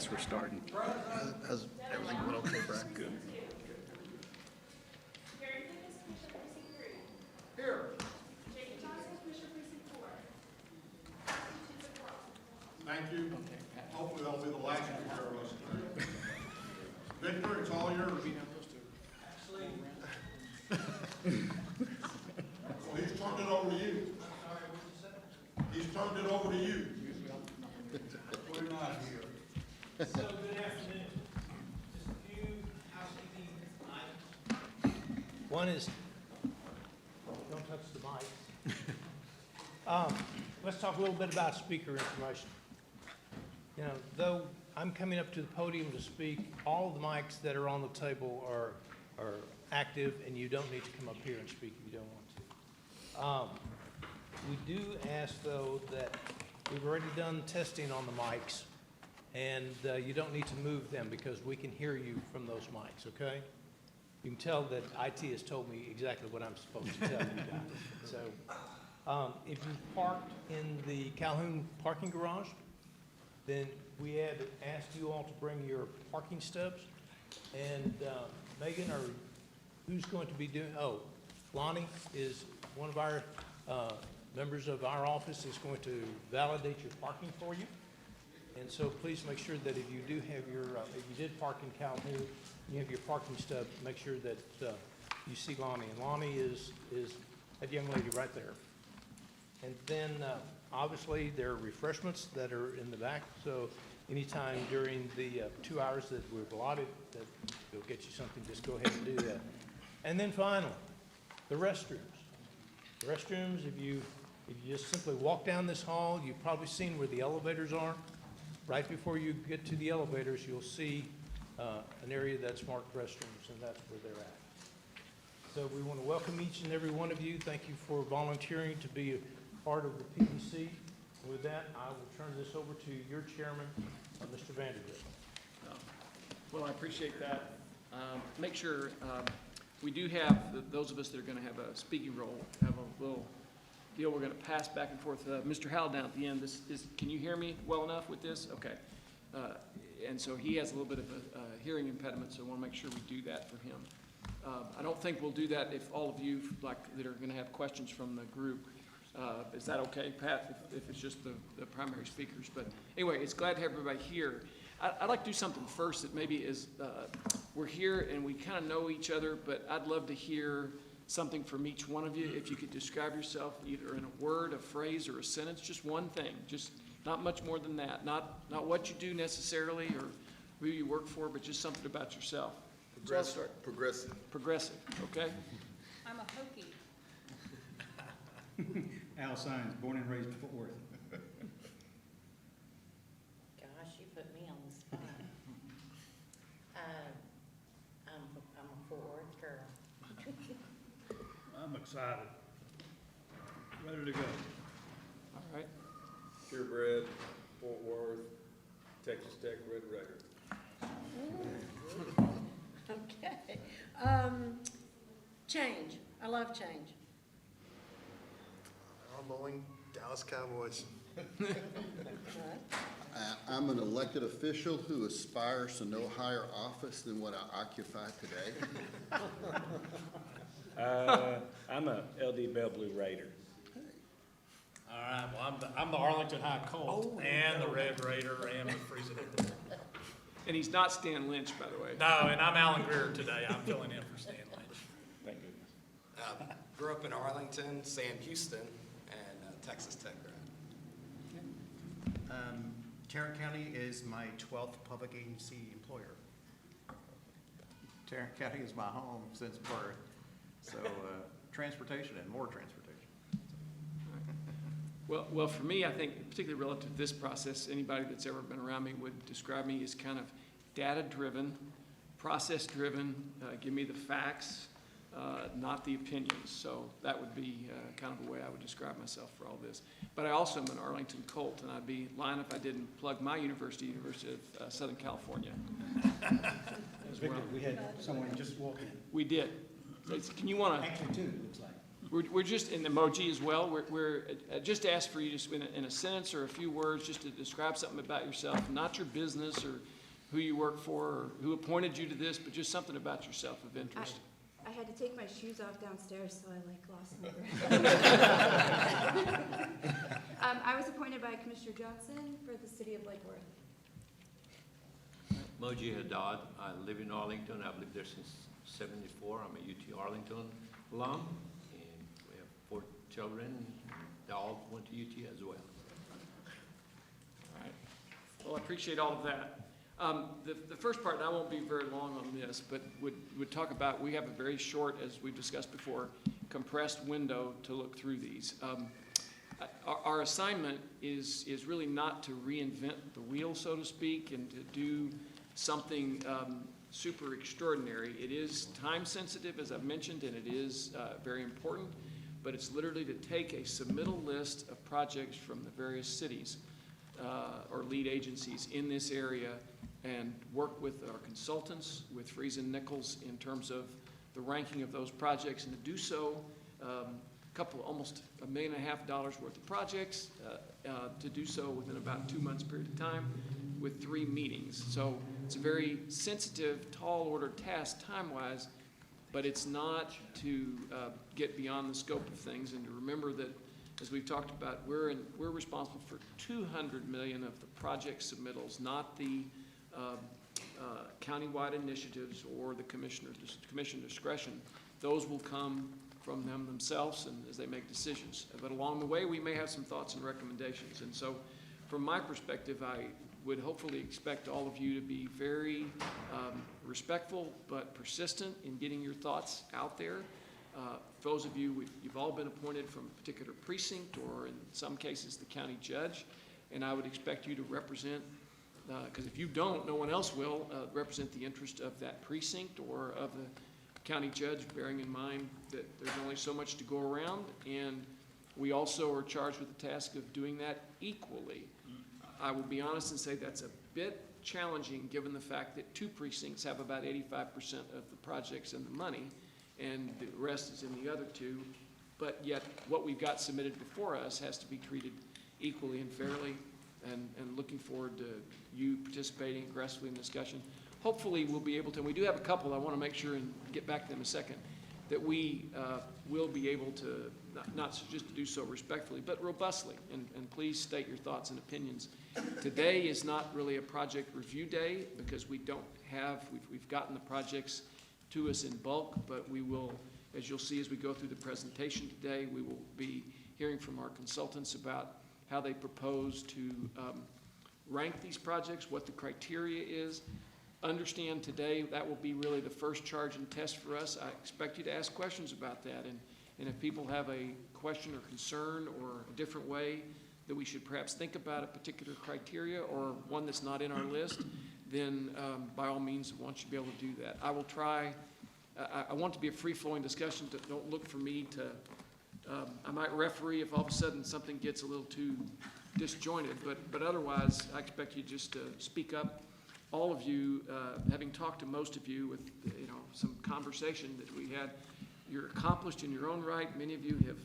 guess we're starting. Has everything went okay, Brian? Good. Here. Jacob Johnson, Commissioner Precinct 4. Thank you. Hopefully that'll be the last you hear of us. Victor, it's all yours. Well, he's turned it over to you. He's turned it over to you. We're not here. So, good afternoon. Just a few housekeeping items. One is, don't touch the mics. Let's talk a little bit about speaker information. You know, though I'm coming up to the podium to speak, all of the mics that are on the table are active, and you don't need to come up here and speak if you don't want to. We do ask, though, that we've already done testing on the mics, and you don't need to move them because we can hear you from those mics, okay? You can tell that IT has told me exactly what I'm supposed to tell you guys. So if you parked in the Calhoun parking garage, then we had asked you all to bring your parking stubs. And Megan, or who's going to be doing, Lonnie is one of our members of our office is going to validate your parking for you. And so please make sure that if you do have your, if you did park in Calhoun, you have your parking stub, make sure that you see Lonnie. And Lonnie is that young lady right there. And then obviously there are refreshments that are in the back. So anytime during the 2 hours that we've allotted that we'll get you something, just go ahead and do that. And then finally, the restrooms. The restrooms, if you just simply walk down this hall, you've probably seen where the elevators are. Right before you get to the elevators, you'll see an area that's marked restrooms, and that's where they're at. So we want to welcome each and every one of you. Thank you for volunteering to be a part of the PDC. With that, I will turn this over to your chairman, Mr. Vanderbilt. Well, I appreciate that. Make sure we do have, those of us that are going to have a speaking role, have a little deal we're going to pass back and forth. Mr. Howell down at the end, can you hear me well enough with this? Okay. And so he has a little bit of a hearing impediment, so I want to make sure we do that for him. I don't think we'll do that if all of you that are going to have questions from the group. Is that okay, Pat, if it's just the primary speakers? But anyway, it's glad to have everybody here. I'd like to do something first that maybe is, we're here and we kind of know each other, but I'd love to hear something from each one of you. If you could describe yourself either in a word, a phrase, or a sentence, just one thing, just not much more than that. Not what you do necessarily or who you work for, but just something about yourself. So I'll start. Progressive. Progressive, okay? I'm a Hokie. Al Sines, born and raised in Fort Worth. Gosh, you put me on the spot. I'm a Fort Worth girl. I'm excited. Ready to go. All right. Purebred, Fort Worth, Texas Tech, Red Raider. Okay. Change. I love change. Al Bowling, Dallas Cowboys. I'm an elected official who aspires to no higher office than what I occupy today. I'm a LD Bell Blue Raider. All right, well, I'm the Arlington High Colt and the Red Raider and the Freezing Eagle. And he's not Stan Lynch, by the way. No, and I'm Alan Greer today. I'm filling in for Stan Lynch. Thank goodness. Grew up in Arlington, Sam Houston, and Texas Tech grad. Tarrant County is my 12th public agency employer. Tarrant County is my home since birth. So transportation and more transportation. Well, for me, I think particularly relative to this process, anybody that's ever been around me would describe me as kind of data-driven, process-driven, give me the facts, not the opinions. So that would be kind of the way I would describe myself for all this. But I also am an Arlington Colt, and I'd be lying if I didn't plug my university, University of Southern California. Victor, we had someone just walk in. We did. So can you want to? Actually, two, it looks like. We're just, in emoji as well, we're just ask for you to, in a sentence or a few words, just to describe something about yourself, not your business or who you work for or who appointed you to this, but just something about yourself of interest. I had to take my shoes off downstairs, so I lost my breath. I was appointed by Commissioner Johnson for the city of Lake Worth. Moji Haddad. I live in Arlington. I've lived there since '74. I'm a UT Arlington alum, and we have 4 children. They all went to UT as well. All right. Well, I appreciate all of that. The first part, and I won't be very long on this, but would talk about, we have a very short, as we've discussed before, compressed window to look through these. Our assignment is really not to reinvent the wheel, so to speak, and to do something super extraordinary. It is time sensitive, as I've mentioned, and it is very important, but it's literally to take a submittal list of projects from the various cities or lead agencies in this area and work with our consultants, with Friesen Nichols, in terms of the ranking of those projects, and to do so, almost $1.5 million worth of projects, to do so within about 2 months period of time with 3 meetings. So it's a very sensitive, tall order task time-wise, but it's not to get beyond the scope of things, and to remember that, as we've talked about, we're responsible for $200 million of the project submittals, not the countywide initiatives or the commission discretion. Those will come from them themselves and as they make decisions. But along the way, we may have some thoughts and recommendations. And so from my perspective, I would hopefully expect all of you to be very respectful but persistent in getting your thoughts out there. For those of you, you've all been appointed from a particular precinct or in some cases the county judge, and I would expect you to represent, because if you don't, no one else will, represent the interest of that precinct or of the county judge, bearing in mind that there's only so much to go around, and we also are charged with the task of doing that equally. I will be honest and say that's a bit challenging given the fact that 2 precincts have about 85% of the projects and the money, and the rest is in the other 2, but yet what we've got submitted before us has to be treated equally and fairly, and looking forward to you participating aggressively in discussion. Hopefully we'll be able to, and we do have a couple, I want to make sure and get back to them in a second, that we will be able to, not just to do so respectfully, but robustly, and please state your thoughts and opinions. Today is not really a project review day because we don't have, we've gotten the projects to us in bulk, but we will, as you'll see as we go through the presentation today, we will be hearing from our consultants about how they propose to rank these projects, what the criteria is. Understand today that will be really the first charge and test for us. I expect you to ask questions about that, and if people have a question or concern or a different way that we should perhaps think about a particular criteria or one that's not in our list, then by all means I want you to be able to do that. I will try, I want it to be a free-flowing discussion. Don't look for me to, I might referee if all of a sudden something gets a little too disjointed, but otherwise I expect you just to speak up. All of you, having talked to most of you with some conversation that we had, you're accomplished in your own right. Many of you have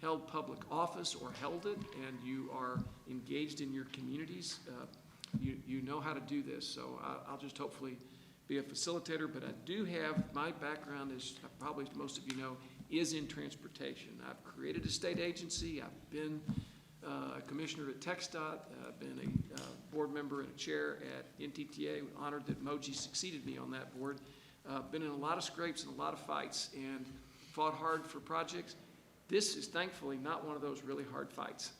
held public office or held it, and you are engaged in your communities. You know how to do this, so I'll just hopefully be a facilitator, but I do have, my background, as probably most of you know, is in transportation. I've created a state agency. I've been a commissioner at TxDOT. I've been a board member and a chair at NTTA. Honored that Moji succeeded me on that board. Been in a lot of scrapes and a lot of fights and fought hard for projects. This is thankfully not one of those really hard fights.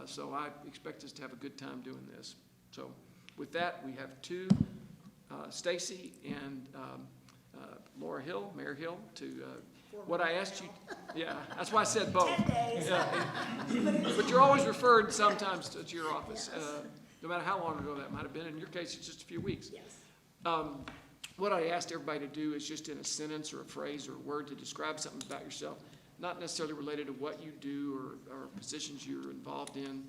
So I expect us to have a good time doing this. So with that, we have 2, Stacy and Laura Hill, Mayor Hill, to what I asked you. Yeah, that's why I said both. 10 days. Yeah. But you're always referred sometimes to your office, Yes. no matter how long ago that might have been. In your case, it's just a few weeks. Yes. What I asked everybody to do is just in a sentence or a phrase or a word to describe something about yourself, not necessarily related to what you do or positions you're involved in,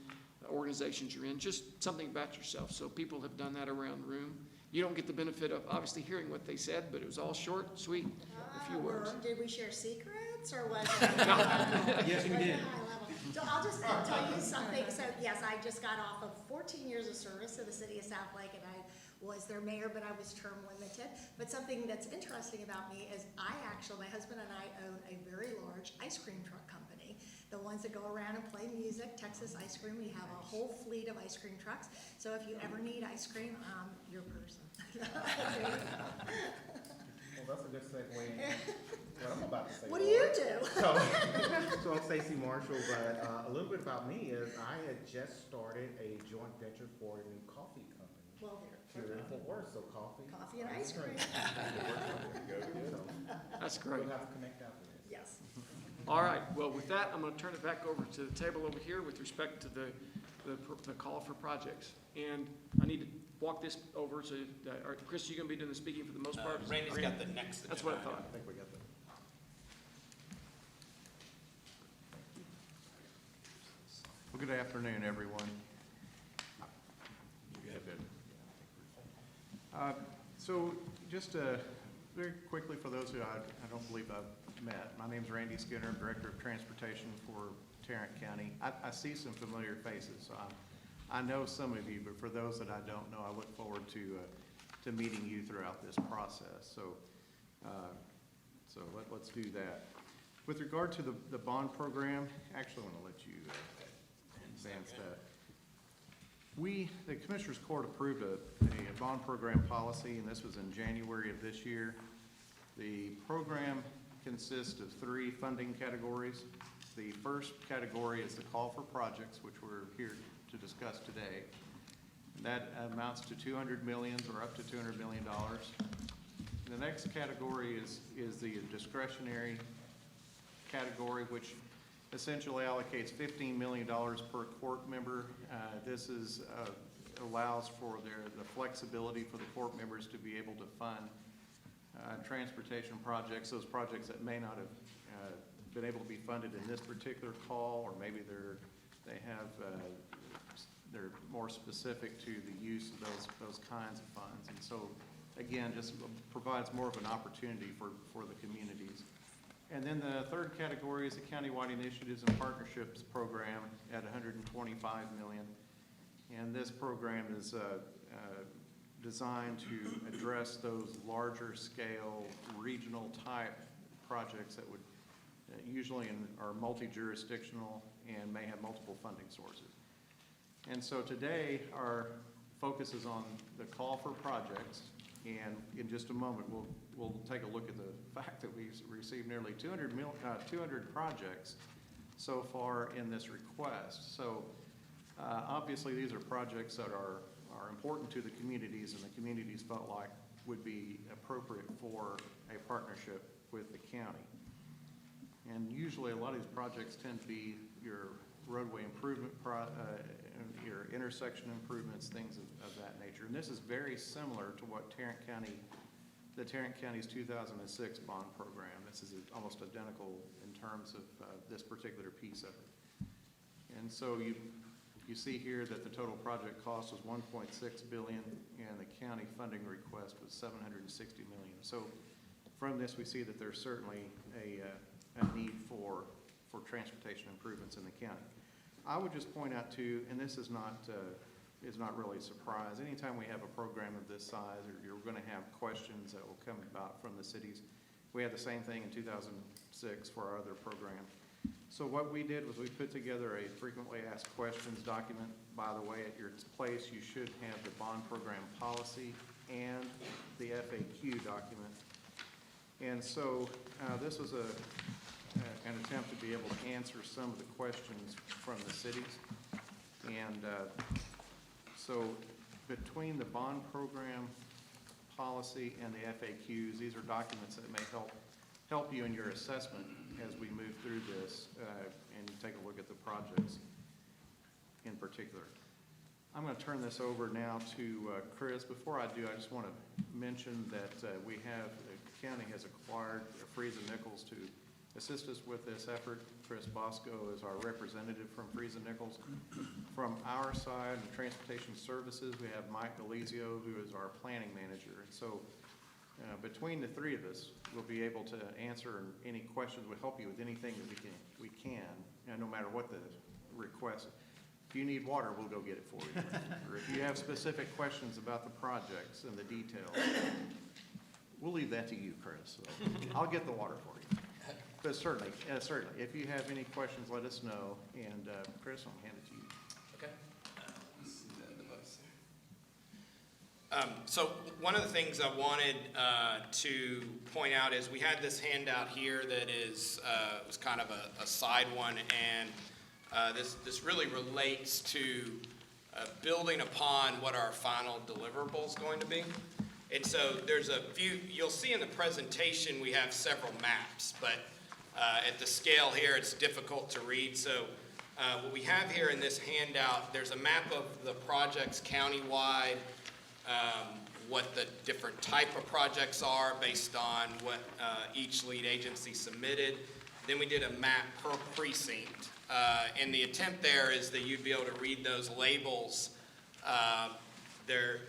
organizations you're in, just something about yourself. So people have done that around the room. You don't get the benefit of obviously hearing what they said, but it was all short, sweet, a few words. Did we share secrets? minutes, or was it? Yes, you did. So I'll just tell you something. So yes, I just got off of 14 years of service in the city of South Lake, and I was their mayor, but I was term limited. But something that's interesting about me is my husband and I own a very large ice cream truck company. The ones that go around and play music, Texas Ice Cream. We have a whole fleet of ice cream trucks. So if you ever need ice cream, I'm your person. Well, that's a good segue. What I'm about to say. What do you do? So I'm Stacy Marshall, but a little bit about me is I had just started a joint venture for a new coffee company Well, here in Fort Worth, so coffee. Coffee and ice cream. So That's great. we'll have to connect after this. Yes. All right, well, with that, I'm gonna turn it back over to the table over here with respect to the call for projects. And I need to walk this over to, Chris, you gonna be doing the speaking for the most part? Randy's got the next. That's what I thought. I think we got that. Well, good afternoon, everyone. So just very quickly, for those who I don't believe I've met, my name's Randy Skinner, I'm Director of Transportation for Tarrant County. I see some familiar faces. I know some of you, but for those that I don't know, I look forward to meeting you throughout this process. So let's do that. With regard to the bond program, actually I want to let you advance that. The Commissioners Court approved a bond program policy, and this was in January of this year. The program consists of 3 funding categories. The first category is the call for projects, which we're here to discuss today. That amounts to $200 million or up to $200 million. The next category is the discretionary category, which essentially allocates $15 million per court member. This allows for the flexibility for the court members to be able to fund transportation projects, those projects that may not have been able to be funded in this particular call, or maybe they're more specific to the use of those kinds of funds. And so, again, just provides more of an opportunity for the communities. And then the third category is the Countywide Initiatives and Partnerships Program at $125 million. And this program is designed to address those larger scale, regional type projects that would usually are multi-jurisdictional and may have multiple funding sources. And so today our focus is on the call for projects. And in just a moment, we'll take a look at the fact that we've received nearly 200 projects so far in this request. So obviously these are projects that are important to the communities, and the communities felt like would be appropriate for a partnership with the county. And usually a lot of these projects tend to be your roadway improvement, your intersection improvements, things of that nature. And this is very similar to what the Tarrant County's 2006 bond program. This is almost identical in terms of this particular piece of it. And so you see here that the total project cost was $1.6 billion, and the county funding request was $760 million. So from this, we see that there's certainly a need for transportation improvements in the county. I would just point out too, and this is not really a surprise, anytime we have a program of this size, you're going to have questions that will come about from the cities. We had the same thing in 2006 for our other program. So what we did was we put together a frequently asked questions document. By the way, at your place, you should have the bond program policy and the FAQ document. And so this was an attempt to be able to answer some of the questions from the cities. And so between the bond program policy and the FAQs, these are documents that may help you in your assessment as we move through this and take a look at the projects in particular. I'm going to turn this over now to Chris. Before I do, I just want to mention that the county has acquired Friesen Nichols to assist us with this effort. Chris Bosco is our representative from Friesen Nichols. From our side of Transportation Services, we have Mike Delizio, who is our planning manager. And so Between the three of us, we'll be able to answer any questions, we'll help you with anything that we can, no matter what the request. If you need water, we'll go get it for you. Or if you have specific questions about the projects and the details, we'll leave that to you, Chris. So I'll get the water for you. But certainly, if you have any questions, let us know. And Chris, I'll hand it to you. Okay. So one of the things I wanted to point out is we had this handout here that is was kind of a side one, and this really relates to building upon what our final deliverable is going to be. And so there's a few, you'll see in the presentation we have several maps, but at the scale here it's difficult to read. So what we have here in this handout, there's a map of the projects countywide, what the different type of projects are based on what each lead agency submitted. Then we did a map per precinct. And the attempt there is that you'd be able to read those labels.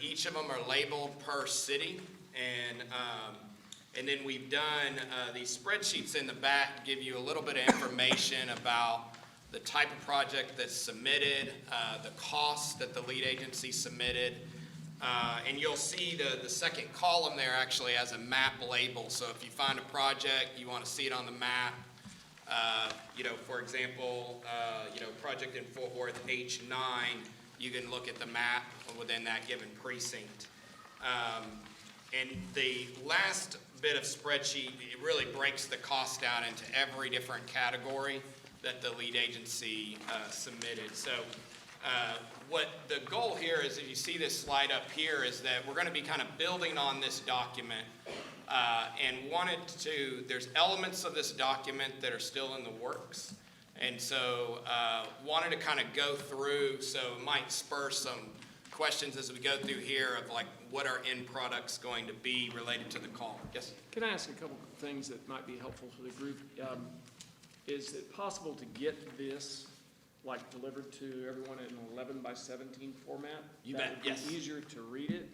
Each of them are labeled per city. And then we've done these spreadsheets in the back give you a little bit of information about the type of project that's submitted, the costs that the lead agency submitted. And you'll see the second column there actually has a map label. So if you find a project, you want to see it on the map. For example, project in Fort Worth H9, you can look at the map within that given precinct. And the last bit of spreadsheet, it really breaks the cost down into every different category that the lead agency submitted. So what the goal here is, if you see this slide up here, is that we're going to be kind of building on this document and there's elements of this document that are still in the works. And so wanted to kind of go through, so it might spur some questions as we go through here of like what our end product's going to be related to the call. Yes? Can I ask a couple of things that might be helpful for the group? Is it possible to get this like delivered to everyone in an 11 by 17 format? You bet, yes. That would be easier to read it,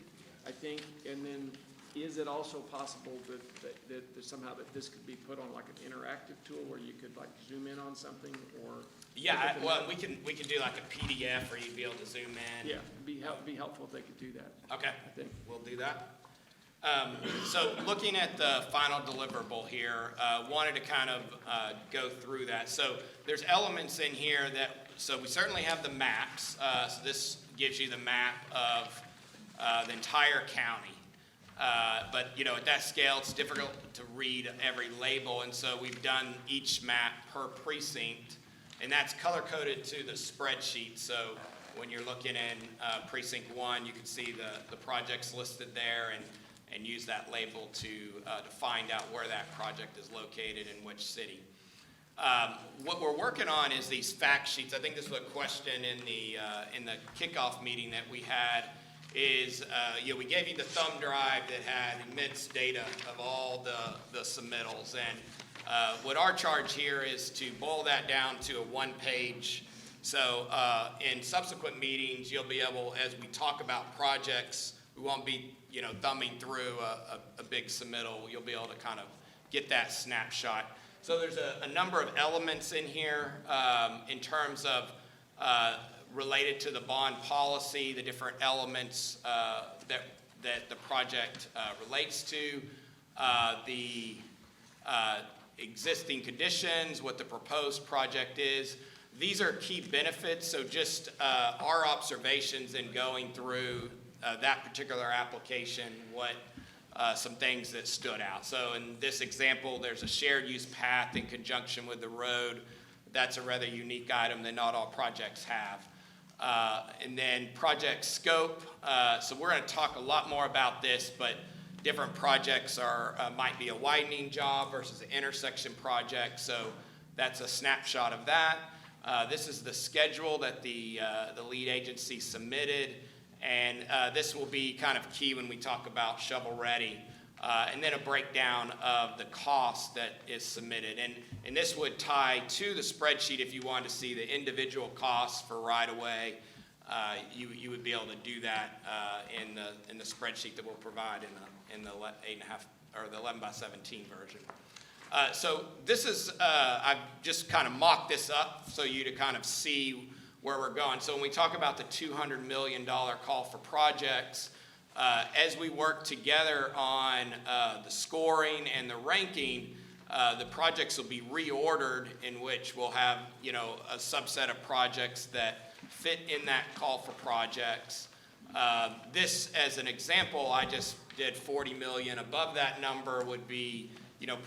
I think. And then is it also possible that somehow that this could be put on like an interactive tool where you could like zoom in on something or? Yeah, well, we can do like a PDF where you'd be able to zoom in. Yeah, it'd be helpful if they could do that. Okay, I think. we'll do that. So looking at the final deliverable here, wanted to kind of go through that. So there's elements in here so we certainly have the maps. So this gives you the map of the entire county. But at that scale, it's difficult to read every label, and so we've done each map per precinct, and that's color-coded to the spreadsheet. So when you're looking in precinct 1, you can see the projects listed there, and use that label to find out where that project is located in which city. What we're working on is these fact sheets. I think this was a question in the kickoff meeting that we had. We gave you the thumb drive that had immense data of all the submittals, and what our charge here is to boil that down to a one-page. So in subsequent meetings, you'll be able, as we talk about projects, we won't be thumbing through a big submittal. You'll be able to kind of get that snapshot. So there's a number of elements in here in terms of related to the bond policy, the different elements that the project relates to, the existing conditions, what the proposed project is. These are key benefits, so just our observations in going through that particular application, what some things that stood out. So in this example, there's a shared use path in conjunction with the road. That's a rather unique item that not all projects have. And then project scope. So we're going to talk a lot more about this, but different projects might be a widening job versus an intersection project. So that's a snapshot of that. This is the schedule that the lead agency submitted. And this will be kind of key when we talk about shovel ready. And then a breakdown of the cost that is submitted. And this would tie to the spreadsheet if you wanted to see the individual costs for right-of-way. You would be able to do that in the spreadsheet that we'll provide in the 8.5, or the 11 by 17 version. So this is, I've just kind of mocked this up so you to kind of see where we're going. So when we talk about the $200 million call for projects, as we work together on the scoring and the ranking, the projects will be reordered, in which we'll have, a subset of projects that fit in that call for projects. This, as an example, I just did 40 million. Above that number would be,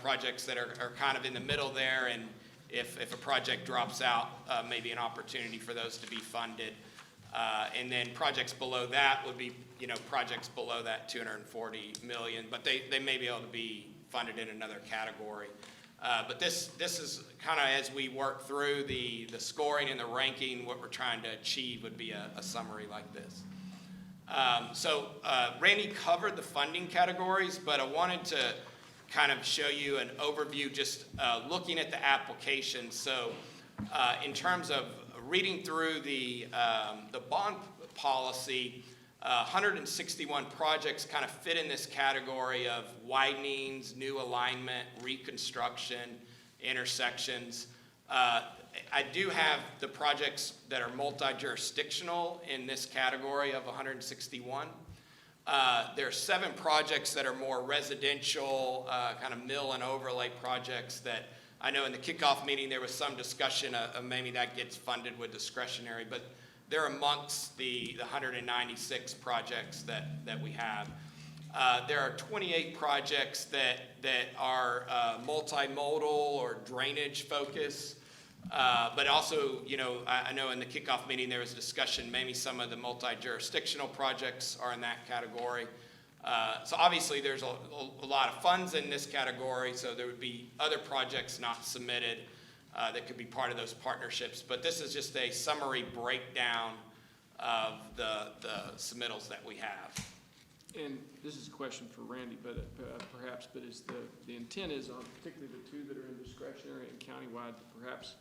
projects that are kind of in the middle there, and if a project drops out, maybe an opportunity for those to be funded. And then projects below that would be, projects below that 240 million, but they may be able to be funded in another category. But this is kind of, as we work through the scoring and the ranking, what we're trying to achieve would be a summary like this. So Randy covered the funding categories, but I wanted to kind of show you an overview just looking at the application. So in terms of reading through the bond policy, 161 projects kind of fit in this category of widenings, new alignment, reconstruction, intersections. I do have the projects that are multi-jurisdictional in this category of 161. There are 7 projects that are more residential, kind of mill and overlay projects that I know in the kickoff meeting there was some discussion of maybe that gets funded with discretionary, but they're amongst the 196 projects that we have. There are 28 projects that are multimodal or drainage focused. But also, I know in the kickoff meeting there was discussion, maybe some of the multi-jurisdictional projects are in that category. So obviously there's a lot of funds in this category, so there would be other projects not submitted that could be part of those partnerships. But this is just a summary breakdown of the submittals that we have. And this is a question for Randy, but perhaps, but is the intent is on particularly the 2 that are in discretionary and countywide, to perhaps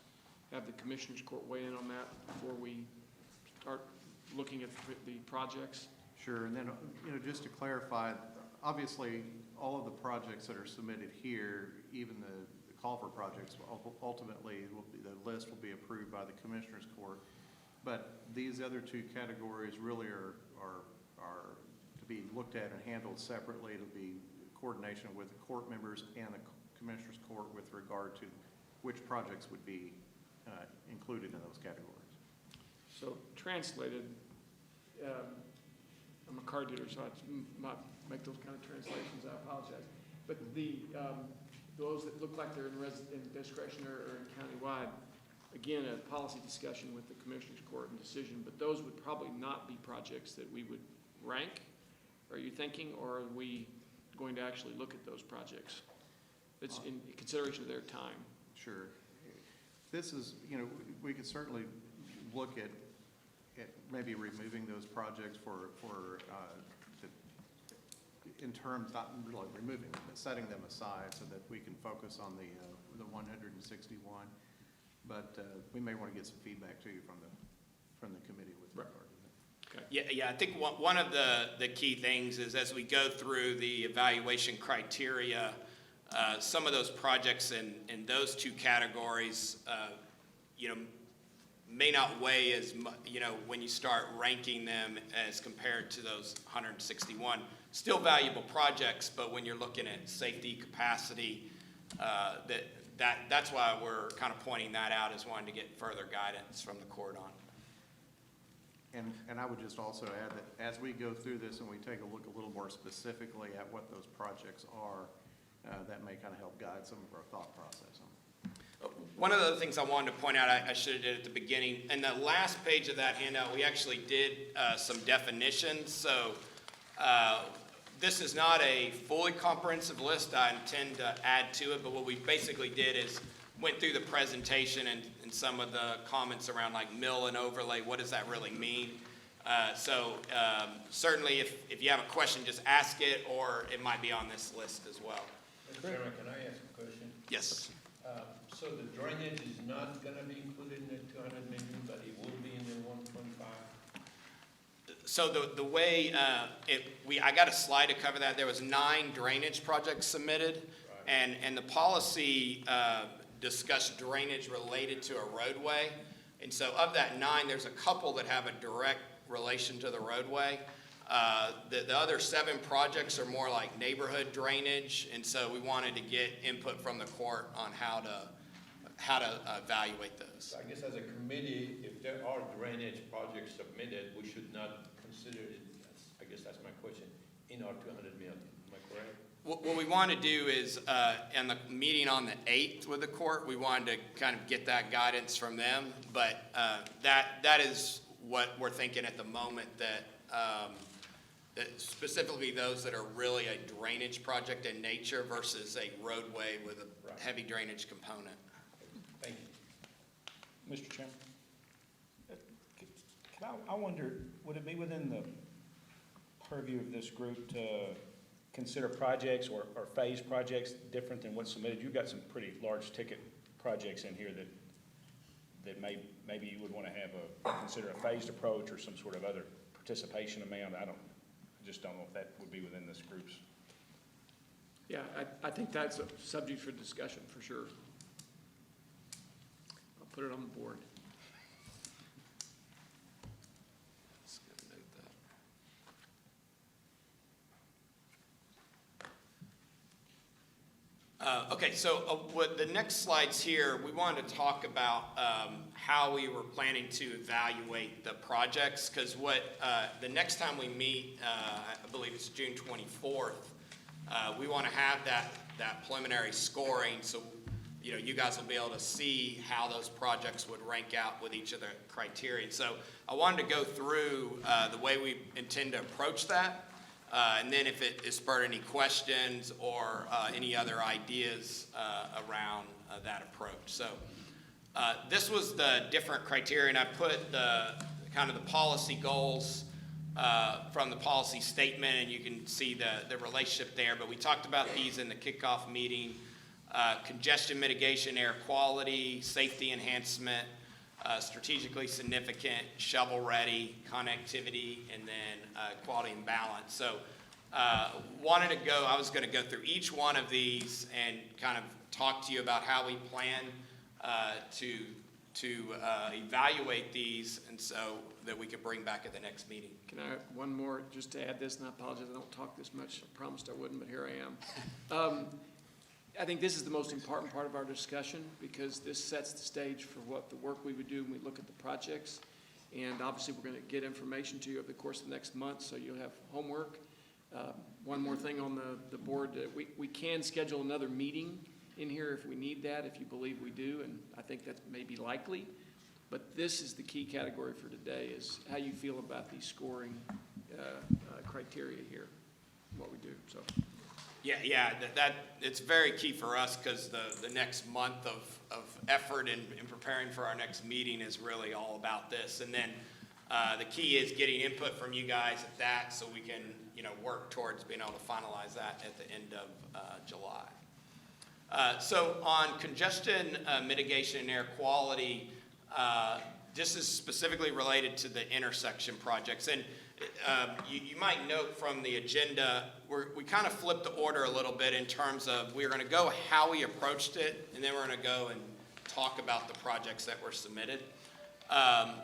have the Commissioners Court weigh in on that before we start looking at the projects? Sure, and then, just to clarify, obviously, all of the projects that are submitted here, even the call for projects, ultimately, the list will be approved by the Commissioners Court. But these other 2 categories really are to be looked at and handled separately. It'll be coordination with the court members and the Commissioners Court with regard to which projects would be included in those categories. So translated, I'm a car dealer, so I might make those kind of translations. I apologize. But those that look like they're in discretionary or in countywide, again, a policy discussion with the Commissioners Court and decision, but those would probably not be projects that we would rank. Are you thinking, or are we going to actually look at those projects? It's in consideration of their time. Sure. This is, we could certainly look at maybe removing those projects in terms, not really removing them, but setting them aside so that we can focus on the 161. But we may want to get some feedback to you from the committee with regard to that. Okay. Yeah. I think one of the key things is as we go through the evaluation criteria, some of those projects in those 2 categories, may not weigh as much, when you start ranking them as compared to those 161. Still valuable projects, but when you're looking at safety, capacity, that's why we're kind of pointing that out as wanting to get further guidance from the court on. And I would just also add that as we go through this and we take a look a little more specifically at what those projects are, that may kind of help guide some of our thought process on it. One of the other things I wanted to point out, I should have did at the beginning, in the last page of that handout, we actually did some definitions. So this is not a fully comprehensive list. I intend to add to it, but what we basically did is went through the presentation and some of the comments around like mill and overlay. What does that really mean? Certainly if you have a question, just ask it, or it might be on this list as well. Mr. Chairman, can I ask a question? Yes. So the drainage is not going to be included in the 200 million, but it will be in the 125? So the way, I got a slide to cover that. There was 9 drainage projects submitted, and the policy discussed drainage related to a roadway. And so of that 9, there's a couple that have a direct relation to the roadway. The other 7 projects are more like neighborhood drainage, and so we wanted to get input from the court on how to evaluate those. I guess as a committee, if there are drainage projects submitted, we should not consider it, I guess that's my question, in our 200 million, am I correct? What we want to do is, in the meeting on the 8th with the court, we wanted to kind of get that guidance from them, but that is what we're thinking at the moment, that specifically those that are really a drainage project in nature versus a roadway with a heavy drainage component. Thank you. Mr. Chairman, I wonder, would it be within the purview of this group to consider projects or phase projects different than what's submitted? You've got some pretty large ticket projects in here that maybe you would want to consider a phased approach or some sort of other participation amount. I just don't know if that would be within this group's. Yeah, I think that's a subject for discussion, for sure. I'll put it on the board. Let's go note that. Okay, so what the next slides here, we wanted to talk about how we were planning to evaluate the projects, because the next time we meet, I believe it's June 24th, we want to have that preliminary scoring, so you guys will be able to see how those projects would rank out with each of the criteria. So I wanted to go through the way we intend to approach that. And then if it has spurred any questions or any other ideas around that approach. So this was the different criteria, and I put the kind of the policy goals from the policy statement, and you can see the relationship there. But we talked about these in the kickoff meeting: congestion mitigation, air quality, safety enhancement, strategically significant, shovel-ready, connectivity, and then quality and balance. So I was going to go through each one of these and kind of talk to you about how we plan to evaluate these, and so that we could bring back at the next meeting. Can I, one more, just to add this, and I apologize, I don't talk this much, I promised I wouldn't, but here I am. I think this is the most important part of our discussion, because this sets the stage for what the work we would do when we look at the projects. And obviously, we're going to get information to you over the course of the next month, so you'll have homework. One more thing on the board, we can schedule another meeting in here if we need that, if you believe we do, and I think that may be likely. But this is the key category for today, is how you feel about these scoring criteria here, what we do, so. Yeah, that it's very key for us, because the next month of effort in preparing for our next meeting is really all about this. And then the key is getting input from you guys at that, so we can work towards being able to finalize that at the end of July. So on congestion mitigation and air quality, this is specifically related to the intersection projects. And you might note from the agenda, we kind of flipped the order a little bit in terms of we're going to go how we approached it, and then we're going to go and talk about the projects that were submitted.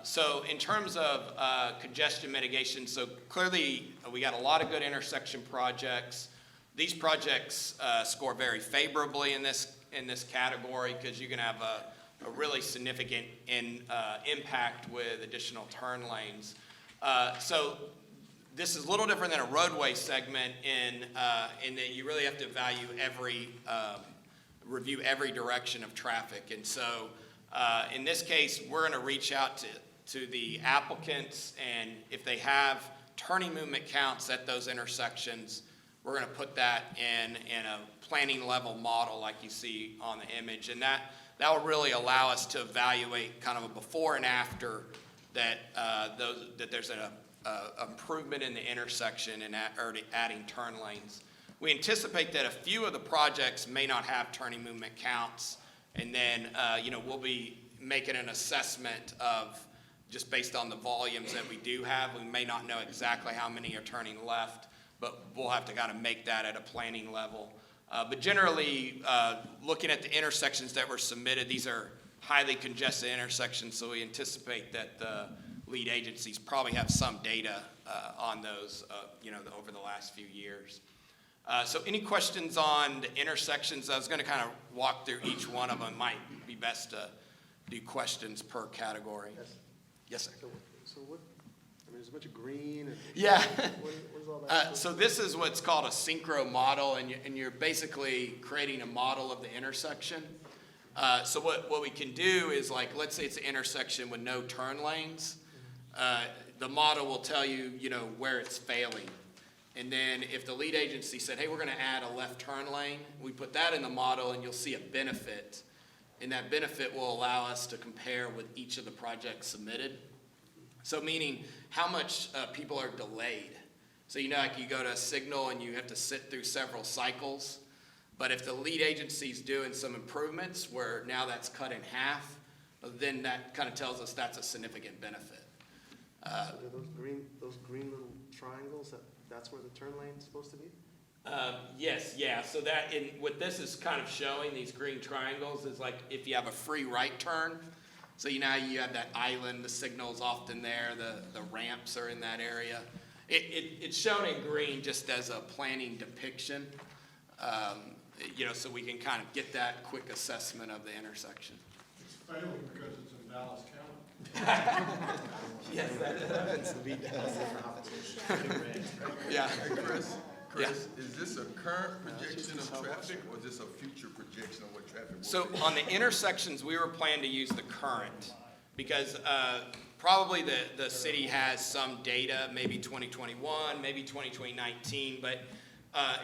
So in terms of congestion mitigation, so clearly we got a lot of good intersection projects. These projects score very favorably in this category, because you can have a really significant impact with additional turn lanes. So this is a little different than a roadway segment in that you really have to review every direction of traffic. And so in this case, we're going to reach out to the applicants, and if they have turning movement counts at those intersections, we're going to put that in a planning level model like you see on the image. And that will really allow us to evaluate kind of a before and after that there's an improvement in the intersection and adding turn lanes. We anticipate that a few of the projects may not have turning movement counts, and then we'll be making an assessment of just based on the volumes that we do have. We may not know exactly how many are turning left, but we'll have to kind of make that at a planning level. But generally, looking at the intersections that were submitted, these are highly congested intersections, so we anticipate that the lead agencies probably have some data on those, over the last few years. So any questions on the intersections? I was going to kind of walk through each one of them. It might be best to do questions per category. Yes, sir. So what, there's a bunch of green and. Yeah. What is all that? So this is what's called a synchro model, and you're basically creating a model of the intersection. So what we can do is, like, let's say it's an intersection with no turn lanes. The model will tell you, where it's failing. And then if the lead agency said, hey, we're going to add a left turn lane, we put that in the model and you'll see a benefit. And that benefit will allow us to compare with each of the projects submitted. So meaning how much people are delayed. So like you go to a signal and you have to sit through several cycles. But if the lead agency's doing some improvements where now that's cut in half, then that kind of tells us that's a significant benefit. So are those green little triangles, that's where the turn lane's supposed to be? Yes, yeah. So what this is kind of showing, these green triangles, is like if you have a free right turn. So you have that island, the signal's often there, the ramps are in that area. It's shown in green just as a planning depiction, so we can kind of get that quick assessment of the intersection. It's failing because it's in Dallas County. Yes, that Happens to be Dallas. Yeah. Hey, Chris, Yeah. is this a current projection of traffic or is this a future projection of what traffic will So be? on the intersections, we were planning to use the current because probably the city has some data, maybe 2021, maybe 2019, but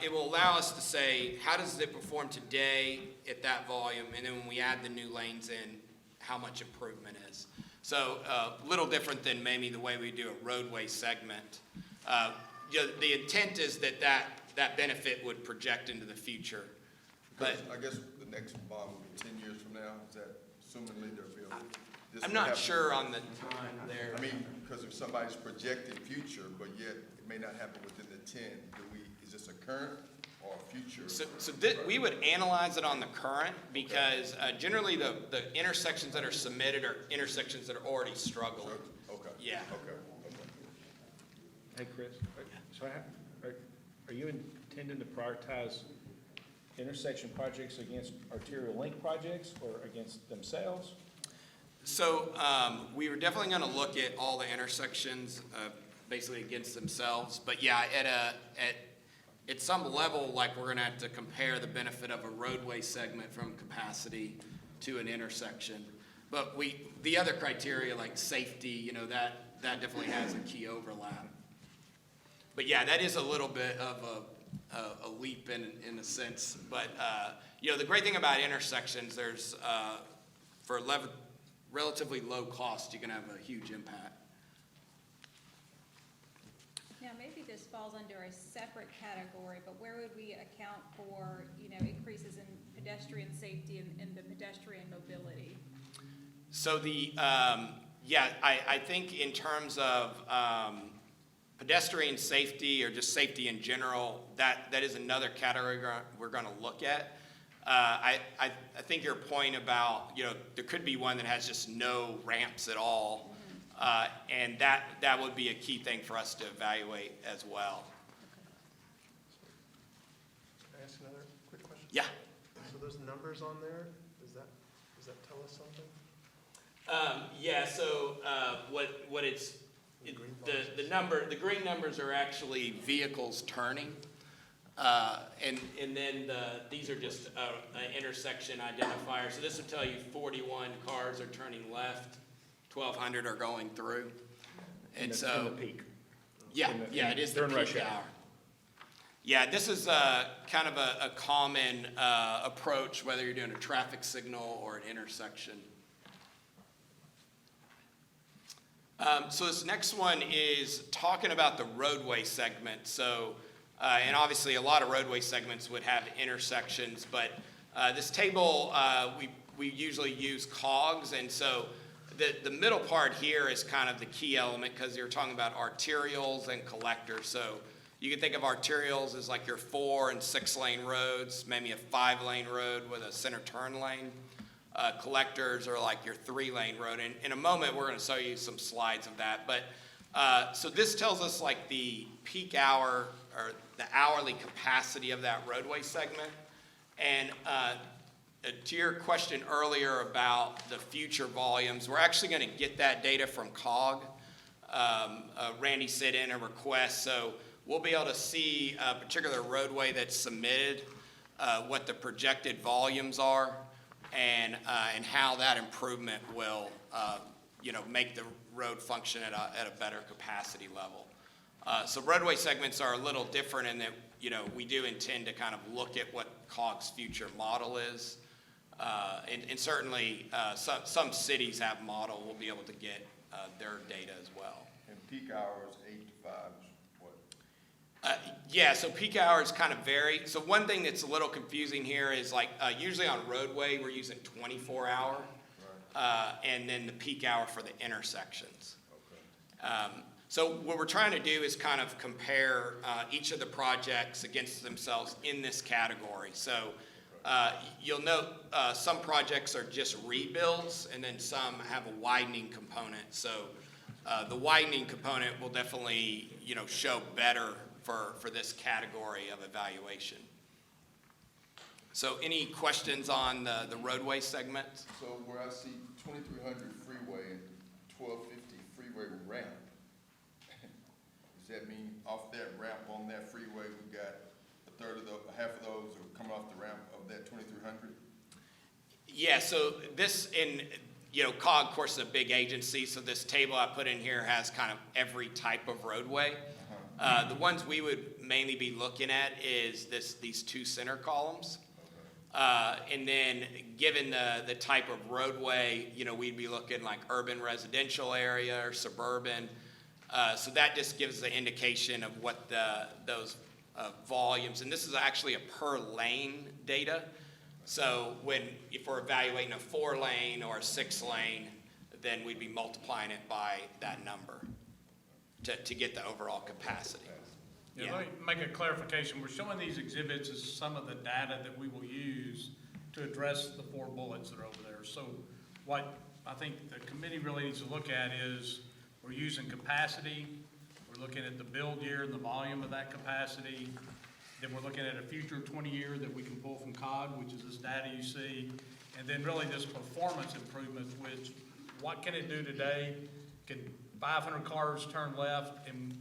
it will allow us to say, how does it perform today at that volume? And then when we add the new lanes in, how much improvement is. So a little different than maybe the way we do a roadway segment. The intent is that benefit would project into the future. But I guess the next bond will be 10 years from now, is that assumingly there'll be this I'm will not happen? sure on the time there. I mean, because if somebody's projecting future, but yet it may not happen within the 10, is this a current or a future? So we would analyze it on the current because generally the intersections that are submitted are intersections that are already struggling. Okay. Yeah. Okay. Hey, Chris, so are you intending to prioritize intersection projects against arterial link projects or against themselves? So we were definitely going to look at all the intersections basically against themselves. But yeah, at some level, like we're going to have to compare the benefit of a roadway segment from capacity to an intersection. But the other criteria like safety, that definitely has a key overlap. But yeah, that is a little bit of a leap in a sense. But the great thing about intersections, there's for relatively low cost, you can have a huge impact. Now, maybe this falls under a separate category, but where would we account for, increases in pedestrian safety and the pedestrian mobility? So I think in terms of pedestrian safety or just safety in general, that is another category we're going to look at. I think your point about, there could be one that has just no ramps at all, and that would be a key thing for us to evaluate as well. Can I ask another quick question? Yeah. So those numbers on there, does that tell us something? So what it's the green numbers are actually vehicles turning. And then these are just an intersection identifier. So this would tell you 41 cars are turning left, 1,200 are going through. And in the peak. Yeah, it is the peak hour. Yeah, this is kind of a common approach, whether you're doing a traffic signal or an intersection. So this next one is talking about the roadway segment. So, and obviously a lot of roadway segments would have intersections, but this table, we usually use COGS, and so the middle part here is kind of the key element, because you're talking about arterials and collectors. So you can think of arterials as like your 4 and 6 lane roads, maybe a 5 lane road with a center turn lane. Collectors are like your 3 lane road. And in a moment, we're gonna show you some slides of that. But, so this tells us like the peak hour or the hourly capacity of that roadway segment. And, to your question earlier about the future volumes, we're actually gonna get that data from COG. Randy sent in a request, so we'll be able to see a particular roadway that's submitted, what the projected volumes are, and how that improvement will, make the road function at a better capacity level. So roadway segments are a little different in that, we do intend to kind of look at what COG's future model is. And certainly, some cities have model, we'll be able to get their data as well. And peak hours, 8 to 5 is what? Yeah, so peak hours kind of vary. So one thing that's a little confusing here is like, usually on roadway, we're using 24-hour, and then the peak hour for the intersections. So what we're trying to do is kind of compare each of the projects against themselves in this category. So you'll note some projects are just rebuilds, and then some have a widening component. So the widening component will definitely, show better for this category of evaluation. So any questions on the roadway segment? So where I see 2300 freeway and 1250 freeway ramp, does that mean off that ramp on that freeway, we got half of those are coming off the ramp of that 2300? Yeah, so this COG, of course, is a big agency, so this table I put in here has kind of every type of roadway. The ones we would mainly be looking at is these 2 center columns. And then given the type of roadway, we'd be looking like urban residential area or suburban. So that just gives the indication of what those volumes, and this is actually a per lane data. So if we're evaluating a 4 lane or a 6 lane, then we'd be multiplying it by that number to get the overall capacity. Yeah, let me make a clarification. We're showing these exhibits as some of the data that we will use to address the 4 bullets that are over there. So what I think the committee really needs to look at is we're using capacity, we're looking at the build year and the volume of that capacity, then we're looking at a future 20-year that we can pull from COG, which is this data you see, and then really this performance improvements, which what can it do today? Can 500 cars turn left, and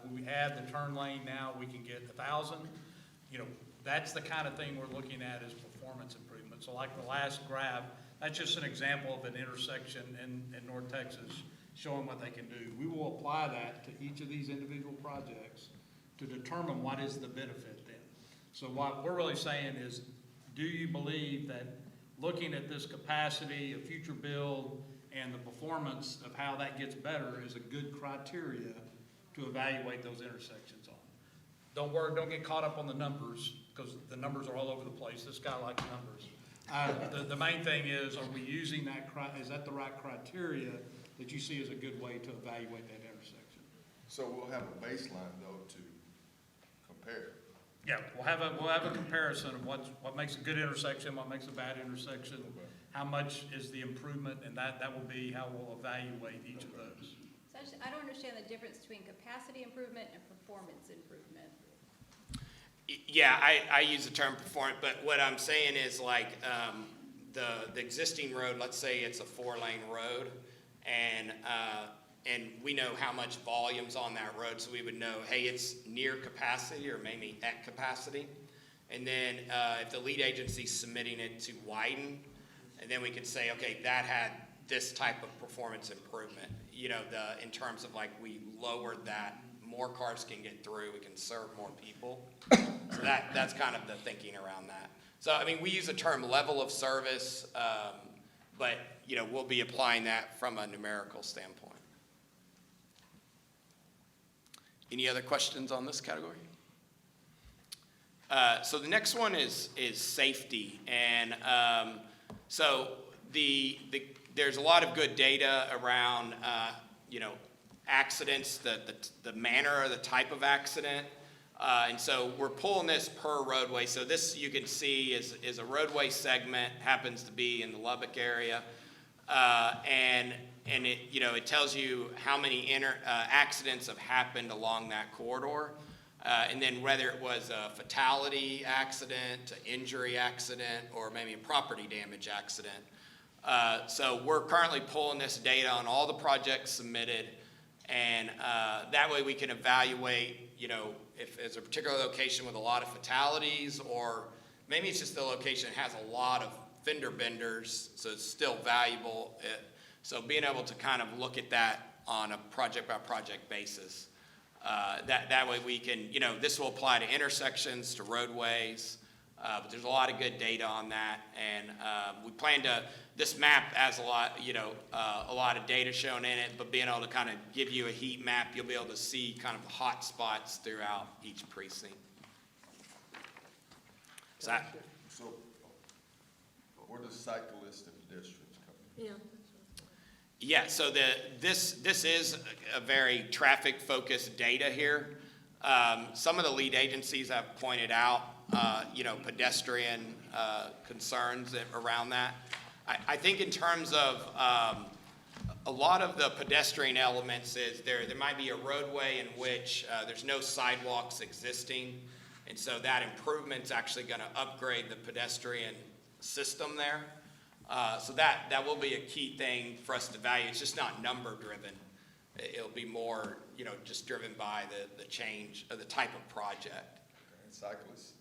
when we add the turn lane now, we can get 1,000. That's the kind of thing we're looking at as performance improvement. So like the last graph, that's just an example of an intersection in North Texas showing what they can do. We will apply that to each of these individual projects to determine what is the benefit then. So what we're really saying is, do you believe that looking at this capacity, a future build, and the performance of how that gets better is a good criteria to evaluate those intersections on? Don't worry, don't get caught up on the numbers, because the numbers are all over the place. This guy likes numbers. The main thing is, are we using that, is that the right criteria that you see as a good way to evaluate that intersection? So we'll have a baseline though to compare. Yeah, we'll have a comparison of what makes a good intersection, what makes a bad intersection, how much is the improvement, and that will be how we'll evaluate each of those. So I don't understand the difference between capacity improvement and performance improvement. Yeah, I use the term performance, but what I'm saying is like the existing road, let's say it's a 4-lane road, and we know how much volume's on that road, so we would know, hey, it's near capacity or maybe at capacity. And then if the lead agency's submitting it to widen, and then we could say, okay, that had this type of performance improvement. In terms of like we lowered that, more cars can get through, we can serve more people. So that's kind of the thinking around that. So, I mean, we use the term level of service, but, we'll be applying that from a numerical standpoint. Any other questions on this category? So the next one is safety. And so the there's a lot of good data around, accidents, the manner or the type of accident. And so we're pulling this per roadway. So this, you can see, is a roadway segment, happens to be in the Lubbock area. And it, it tells you how many accidents have happened along that corridor. And then whether it was a fatality accident, an injury accident, or maybe a property damage accident. So we're currently pulling this data on all the projects submitted, and that way we can evaluate, if it's a particular location with a lot of fatalities, or maybe it's just the location that has a lot of fender benders, so it's still valuable. So being able to kind of look at that on a project-by-project basis. That way we can, this will apply to intersections, to roadways, but there's a lot of good data on that, and we plan to, this map has a lot of data shown in it, but being able to kind of give you a heat map, you'll be able to see kind of the hot spots throughout each precinct. So where does cyclists and pedestrians come in? Yeah. Yeah, so this is a very traffic-focused data here. Some of the lead agencies have pointed out, pedestrian concerns around that. I think in terms of a lot of the pedestrian elements is there might be a roadway in which there's no sidewalks existing, and so that improvement's actually going to upgrade the pedestrian system there. So that will be a key thing for us to value. It's just not number driven. It'll be more, just driven by the change of the type of project. And cyclists?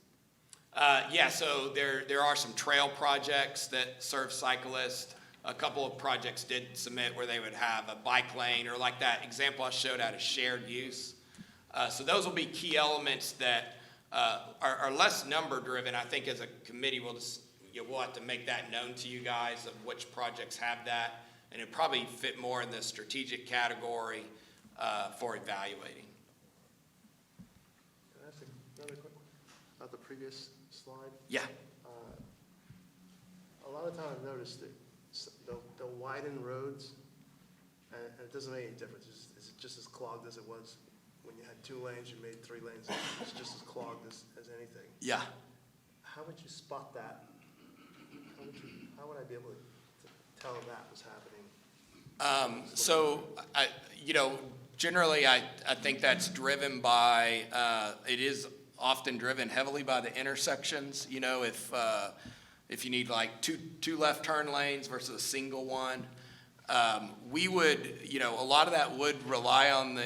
Yeah, so there are some trail projects that serve cyclists. A couple of projects did submit where they would have a bike lane, or like that example I showed out of shared use. So those will be key elements that are less number driven. I think as a committee we'll have to make that known to you guys of which projects have that, and it probably fit more in the strategic category for evaluating. Can I ask another quick one about the previous slide? Yeah. A lot of time I've noticed that they'll widen roads, and it doesn't make any difference. It's just as clogged as it was when you had 2 lanes, you made 3 lanes. It's just as clogged as anything. Yeah. How would you spot that? How would I be able to tell that was happening? So, generally, I think that's driven by, it is often driven heavily by the intersections. If you need like two left turn lanes versus a single one, we would, a lot of that would rely on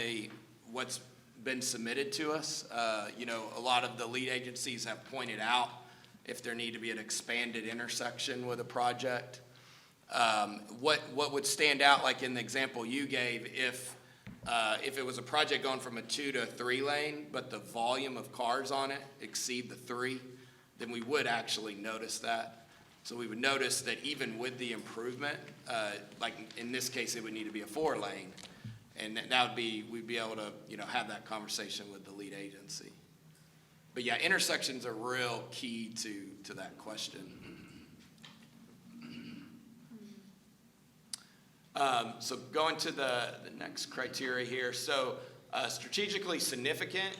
what's been submitted to us. A lot of the lead agencies have pointed out if there need to be an expanded intersection with a project. What would stand out, like in the example you gave, if it was a project going from a 2 to a 3 lane, but the volume of cars on it exceed the 3, then we would actually notice that. So we would notice that even with the improvement, like in this case, it would need to be a 4 lane. And that would be, we'd be able to, have that conversation with the lead agency. But yeah, intersections are real key to that question. So going to the next criteria here. So strategically significant,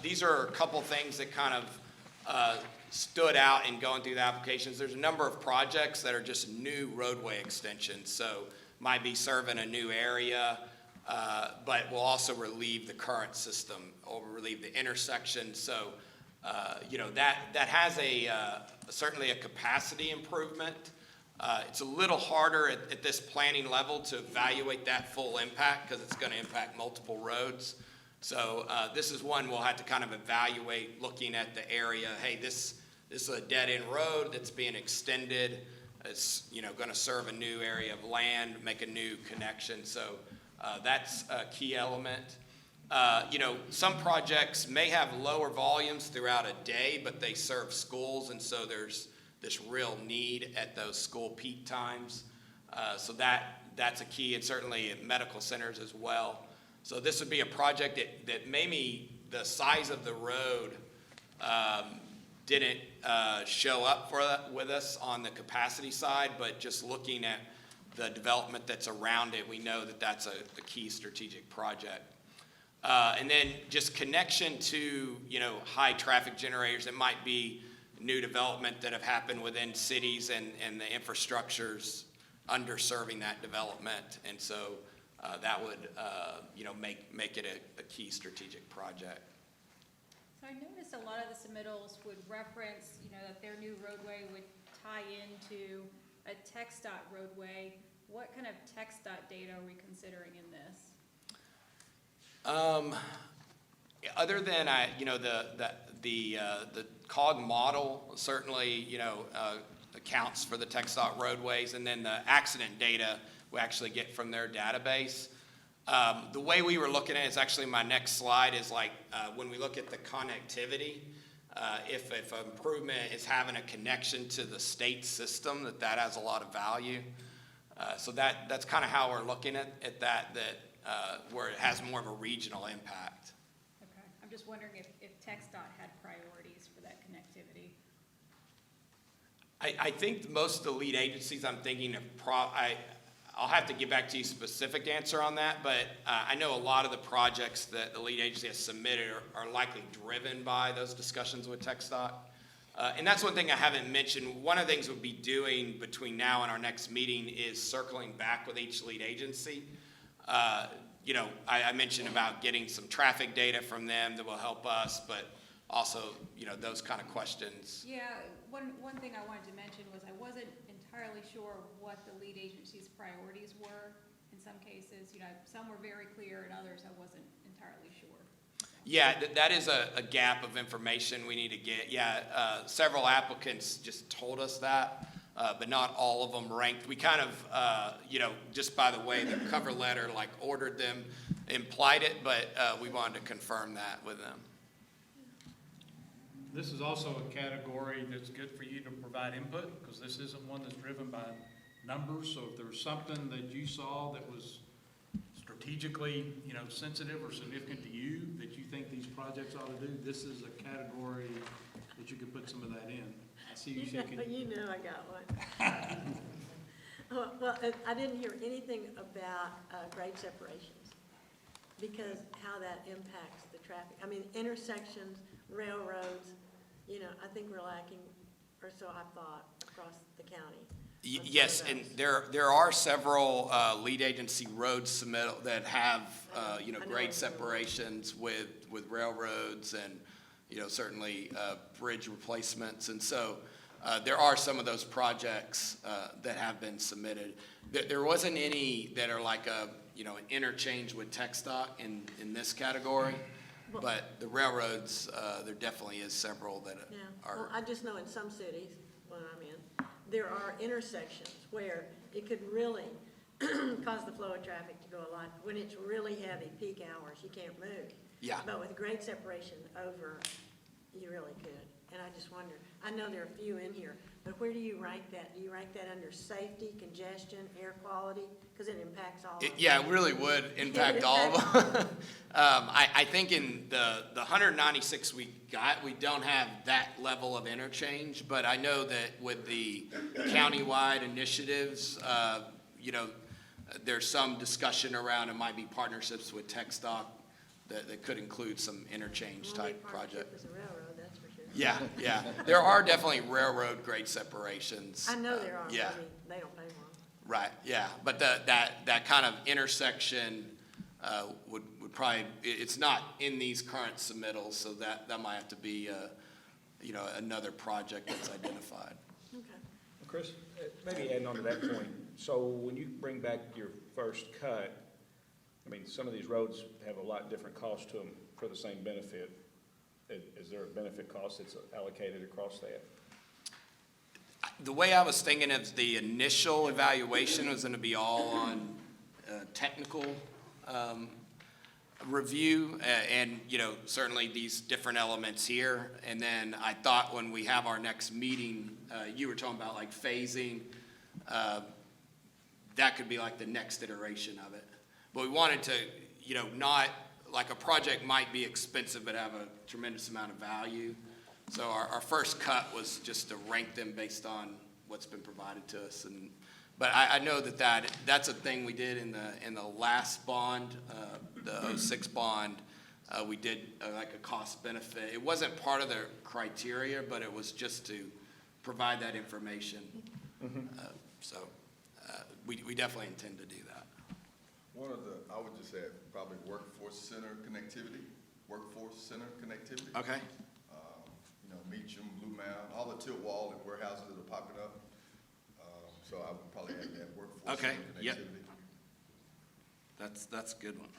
these are a couple things that kind of stood out in going through the applications. There's a number of projects that are just new roadway extensions. So might be serving a new area, but will also relieve the current system or relieve the intersection. So, that has certainly a capacity improvement. It's a little harder at this planning level to evaluate that full impact because it's going to impact multiple roads. So this is one we'll have to kind of evaluate looking at the area. Hey, this is a dead-end road that's being extended. It's, going to serve a new area of land, make a new connection. So that's a key element. Some projects may have lower volumes throughout a day, but they serve schools, and so there's this real need at those school peak times. So that's a key, and certainly at medical centers as well. So this would be a project that maybe the size of the road didn't show up with us on the capacity side, but just looking at the development that's around it, we know that that's a key strategic project. And then just connection to, high traffic generators. It might be new development that have happened within cities and the infrastructure's underserving that development. And so that would, make it a key strategic project. So I noticed a lot of the submittals would reference, that their new roadway would tie into a TxDOT roadway. What kind of TxDOT data are we considering in this? Other than the COG model certainly, accounts for the TxDOT roadways, and then the accident data we actually get from their database. The way we were looking at it is actually my next slide is like, when we look at the connectivity, if improvement is having a connection to the state system, that has a lot of value. So that's kind of how we're looking at that where it has more of a regional impact. Okay, I'm just wondering if TxDOT had priorities for that connectivity. I think most of the lead agencies I'm thinking of, I'll have to get back to you specific answer on that, but I know a lot of the projects that the lead agency has submitted are likely driven by those discussions with TxDOT. And that's one thing I haven't mentioned. One of the things we'll be doing between now and our next meeting is circling back with each lead agency. I mentioned about getting some traffic data from them that will help us, but also, those kind of questions. Yeah, one thing I wanted to mention was I wasn't entirely sure what the lead agency's priorities were. In some cases, some were very clear, and others I wasn't entirely sure. Yeah, that is a gap of information we need to get. Yeah, several applicants just told us that, but not all of them ranked. We kind of, just by the way the cover letter ordered them, implied it, but we wanted to confirm that with them. This is also a category that's good for you to provide input, because this isn't one that's driven by numbers. So if there was something that you saw that was strategically, sensitive or significant to you, that you think these projects ought to do, this is a category that you could put some of that in. I see you shaking. You know I got one. Well, I didn't hear anything about grade separations, because how that impacts the traffic. I mean, intersections, railroads, I think we're lacking, or so I thought, across the county. Yes, and there are several lead agency road submittal that have, grade separations with railroads and, certainly bridge replacements. And so there are some of those projects that have been submitted. There wasn't any that are like an interchange with TxDOT in this category. But the railroads, there definitely is several that are. Well, I just know in some cities, when I'm in, there are intersections where it could really cause the flow of traffic to go a lot. When it's really heavy, peak hours, you can't move. Yeah. But with grade separation over, you really could. And I just wonder, I know there are a few in here, but where do you rank that? Do you rank that under safety, congestion, air quality? Because it impacts all of them. Yeah, it really would impact all of them. I think in the 196 we got, we don't have that level of interchange, but I know that with the countywide initiatives, there's some discussion around, it might be partnerships with TxDOT that could include some interchange type project. As a railroad, that's for sure. Yeah. There are definitely railroad grade separations. I know there are, yeah. but I mean, they don't pay for them. Right, yeah, but that kind of intersection would probably, it's not in these current submittals, so that might have to be, another project that's identified. Okay. Chris, maybe adding on to that point, so when you bring back your first cut, I mean, some of these roads have a lot different cost to them for the same benefit. Is there a benefit cost that's allocated across that? The way I was thinking of the initial evaluation was going to be all on technical review and, certainly these different elements here. And then I thought when we have our next meeting, you were talking about like phasing, that could be like the next iteration of it. But we wanted to, not, like a project might be expensive but have a tremendous amount of value. So our first cut was just to rank them based on what's been provided to us. But I know that's a thing we did in the last bond, the 06 bond. We did like a cost benefit. It wasn't part of the criteria, but it was just to provide that information. So we definitely intend to do that. I would just add probably workforce center connectivity. Okay. Meacham, Blue Mound, all the tilt wall and warehouses that are popping up. So I would probably add that workforce Okay, center connectivity. yep. That's a good one.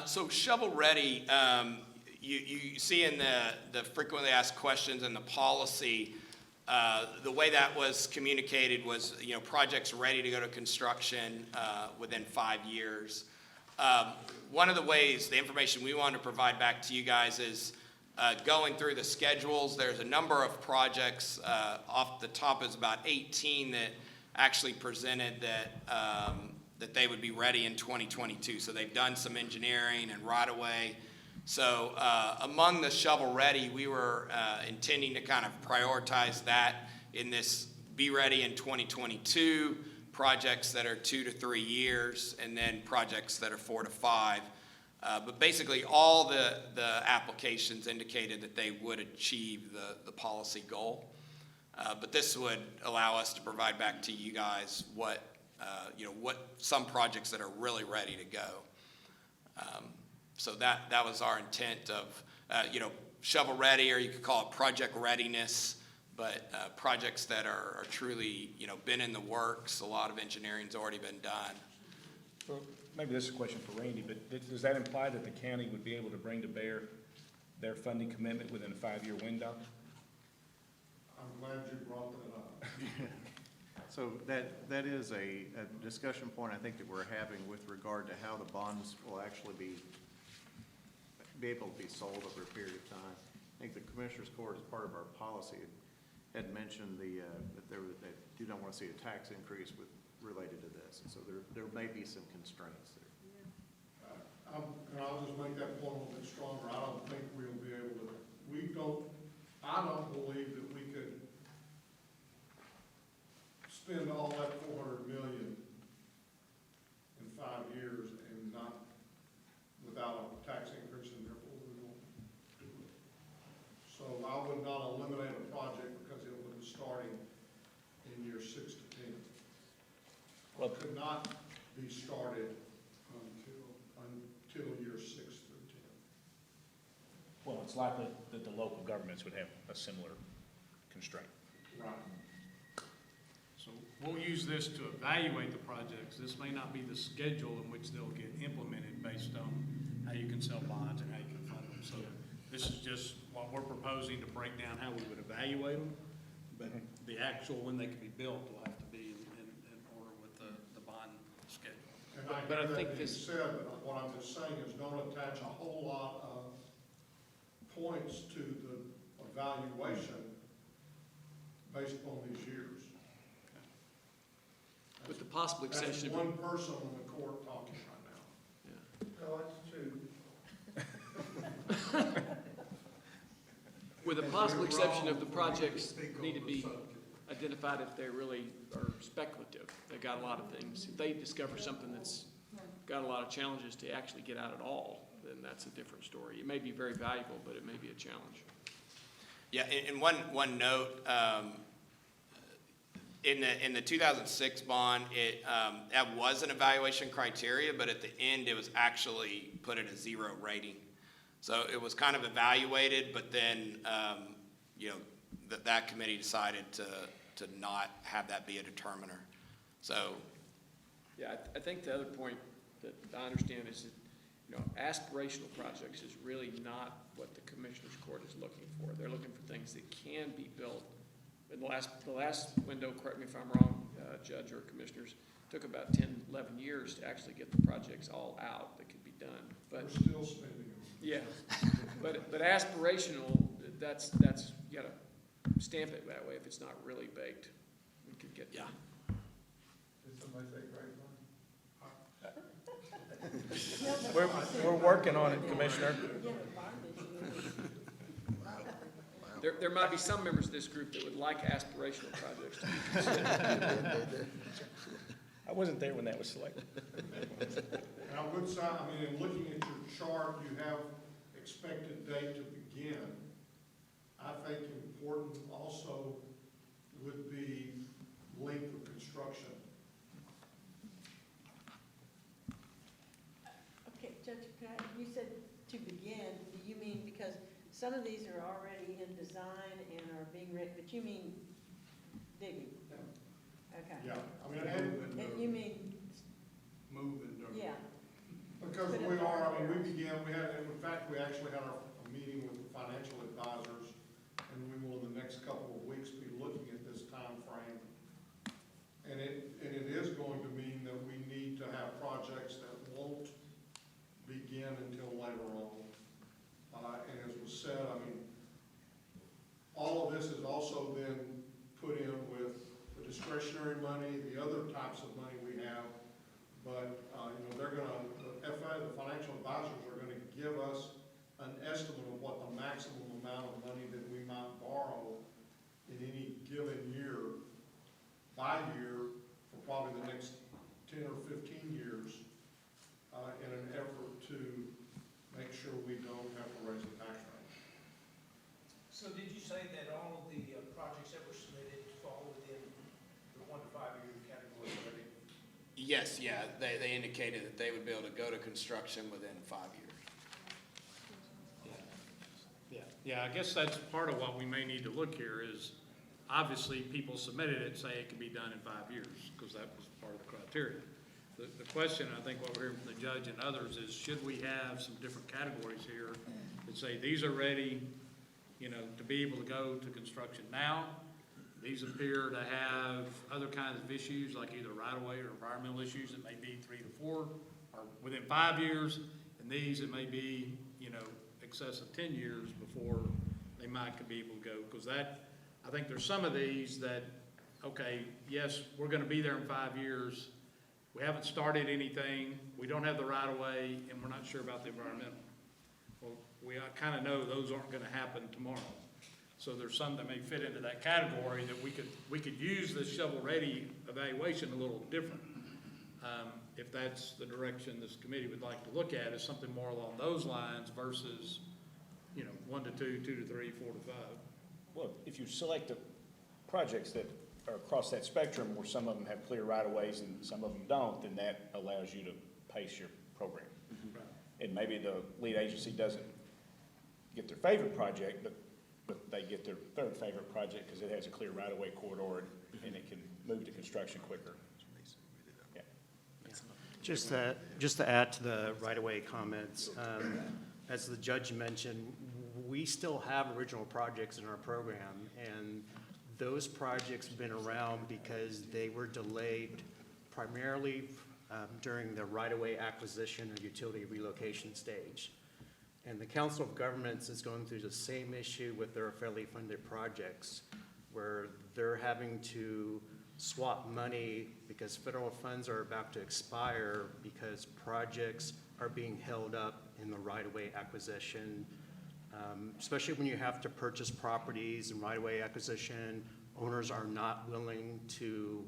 So shovel ready, you see in the frequently asked questions and the policy, the way that was communicated was, projects ready to go to construction within 5 years. One of the ways, the information we wanted to provide back to you guys is going through the schedules. There's a number of projects, off the top is about 18 that actually presented that they would be ready in 2022. So they've done some engineering and right-of-way. So among the shovel-ready, we were intending to kind of prioritize that in this Be Ready in 2022, projects that are 2 to 3 years, and then projects that are 4 to 5. But basically, all the applications indicated that they would achieve the policy goal. But this would allow us to provide back to you guys what some projects that are really ready to go. So that was our intent of, shovel ready, or you could call it project readiness, but projects that are truly, been in the works. A lot of engineering's already been done. Well, maybe this is a question for Randy, but does that imply that the county would be able to bring to bear their funding commitment within a 5-year window? I'm glad you brought that up. So that is a discussion point I think that we're having with regard to how the bonds will actually be able to be sold over a period of time. I think the Commissioners Court, as part of our policy, had mentioned that they do not want to see a tax increase related to this, and so there may be some constraints there. And I'll just make that point a little bit stronger. I don't think we'll be able to, I don't believe that we could spend all that $400 million in 5 years and not, without a tax increase, and therefore we won't do it. So I would not eliminate a project because it would be starting in year 6 to 10. Well, It could not be started until year 6 through 10. Well, it's likely that the local governments would have a similar constraint. Right. So we'll use this to evaluate the projects. This may not be the schedule in which they'll get implemented based on how you can sell bonds and how you can fund them. So this is just what we're proposing to break down how we would evaluate them. But the actual, when they can be built, will have to be in order with the bond schedule. And But I get think that being this- said, but what I'm just saying is don't attach a whole lot of points to the evaluation based on these years. With the possible exception That's of, one person on the court talking right now. No, that's true. with the possible exception of the projects need to be identified if they really are speculative. They've got a lot of things. If they discover something that's got a lot of challenges to actually get out at all, then that's a different story. It may be very valuable, but it may be a challenge. Yeah, and one note, in the 2006 bond, that was an evaluation criteria, but at the end, it was actually put at a 0 rating. So it was kind of evaluated, but then, that committee decided to not have that be a determiner. So, Yeah, I think the other point that I understand is that, aspirational projects is really not what the Commissioners Court is looking for. They're looking for things that can be built. In the last window, correct me if I'm wrong, Judge or Commissioners, took about 10, 11 years to actually get the projects all out that could be done. But We're still spending them. yeah, but aspirational, that's, you gotta stamp it that way. If it's not really baked, we could get. yeah. Did somebody say grapevine? We're working on it, Commissioner. There might be some members of this group that would like aspirational projects to be considered. I wasn't there when that was selected. And I would say, I mean, in looking at your chart, you have expected date to begin. I think important also would be length of construction. Okay, Judge, you said to begin, do you mean because some of these are already in design and are being written, but you mean digging? Okay. Yeah, I mean, and And you mean, Moving. yeah, because we are, I mean, we had, in fact, we actually had a meeting with the financial advisors, and we will in the next couple of weeks be looking at this time frame. And it is going to mean that we need to have projects that won't begin until later on. And as was said, I mean, all of this has also been put in with the discretionary money, the other types of money we have. But, you know, they're gonna, the financial advisors are gonna give us an estimate of what the maximum amount of money that we might borrow in any given year, by year, for probably the next 10 or 15 years, in an effort to make sure we don't have to raise the tax rate. So did you say that all of the projects that were submitted fall within the 1 to 5 year category already? Yes, yeah, they indicated that they would be able to go to construction within 5 years. Yeah, I guess that's part of what we may need to look here is, obviously, people submitted it, say it can be done in 5 years, because that was part of the criteria. The question, I think what we're hearing from the judge and others is, should we have some different categories here that say, these are ready, you know, to be able to go to construction now? These appear to have other kinds of issues, like either right-of-way or environmental issues that may be 3 to 4, or within 5 years, and these, it may be, you know, excess of 10 years before they might could be able to go, because that, I think there's some of these that, okay, yes, we're gonna be there in 5 years, we haven't started anything, we don't have the right-of-way, and we're not sure about the environmental. Well, we kinda know those aren't gonna happen tomorrow. So there's some that may fit into that category that we could use this shovel-ready evaluation a little different. If that's the direction this committee would like to look at, is something more along those lines versus, you know, 1 to 2, 2 to 3, 4 to 5. Well, if you select the projects that are across that spectrum, where some of them have clear right-of-ways and some of them don't, then that allows you to pace your program. And maybe the lead agency doesn't get their favorite project, but they get their third favorite project because it has a clear right-of-way corridor and it can move to construction quicker. Yeah. Just to add to the right-of-way comments, as the judge mentioned, we still have original projects in our program, and those projects have been around because they were delayed primarily during the right-of-way acquisition or utility relocation stage. And the Council of Governments is going through the same issue with their federally funded projects, where they're having to swap money because federal funds are about to expire because projects are being held up in the right-of-way acquisition. Especially when you have to purchase properties and right-of-way acquisition, owners are not willing to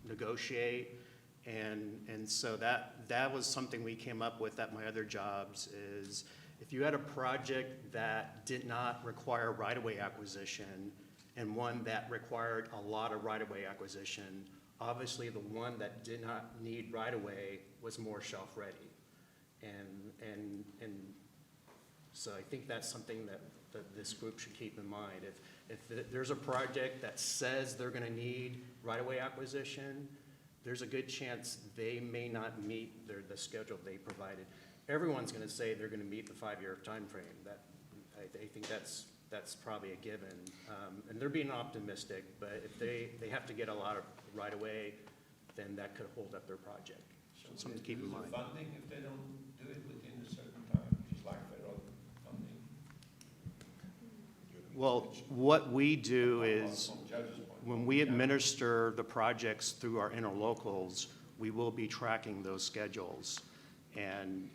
negotiate. And so that was something we came up with at my other jobs, is if you had a project that did not require right-of-way acquisition and one that required a lot of right-of-way acquisition, obviously the one that did not need right-of-way was more shelf-ready. And so I think that's something that this group should keep in mind. If there's a project that says they're gonna need right-of-way acquisition, there's a good chance they may not meet the schedule they provided. Everyone's gonna say they're gonna meet the 5-year time frame. I think that's probably a given. And they're being optimistic, but if they have to get a lot of right-of-way, then that could hold up their project. So something to keep in mind. Funding if they don't do it within a certain time, just like federal funding? Well, what we do is, when we administer the projects through our interlocals, we will be tracking those schedules. And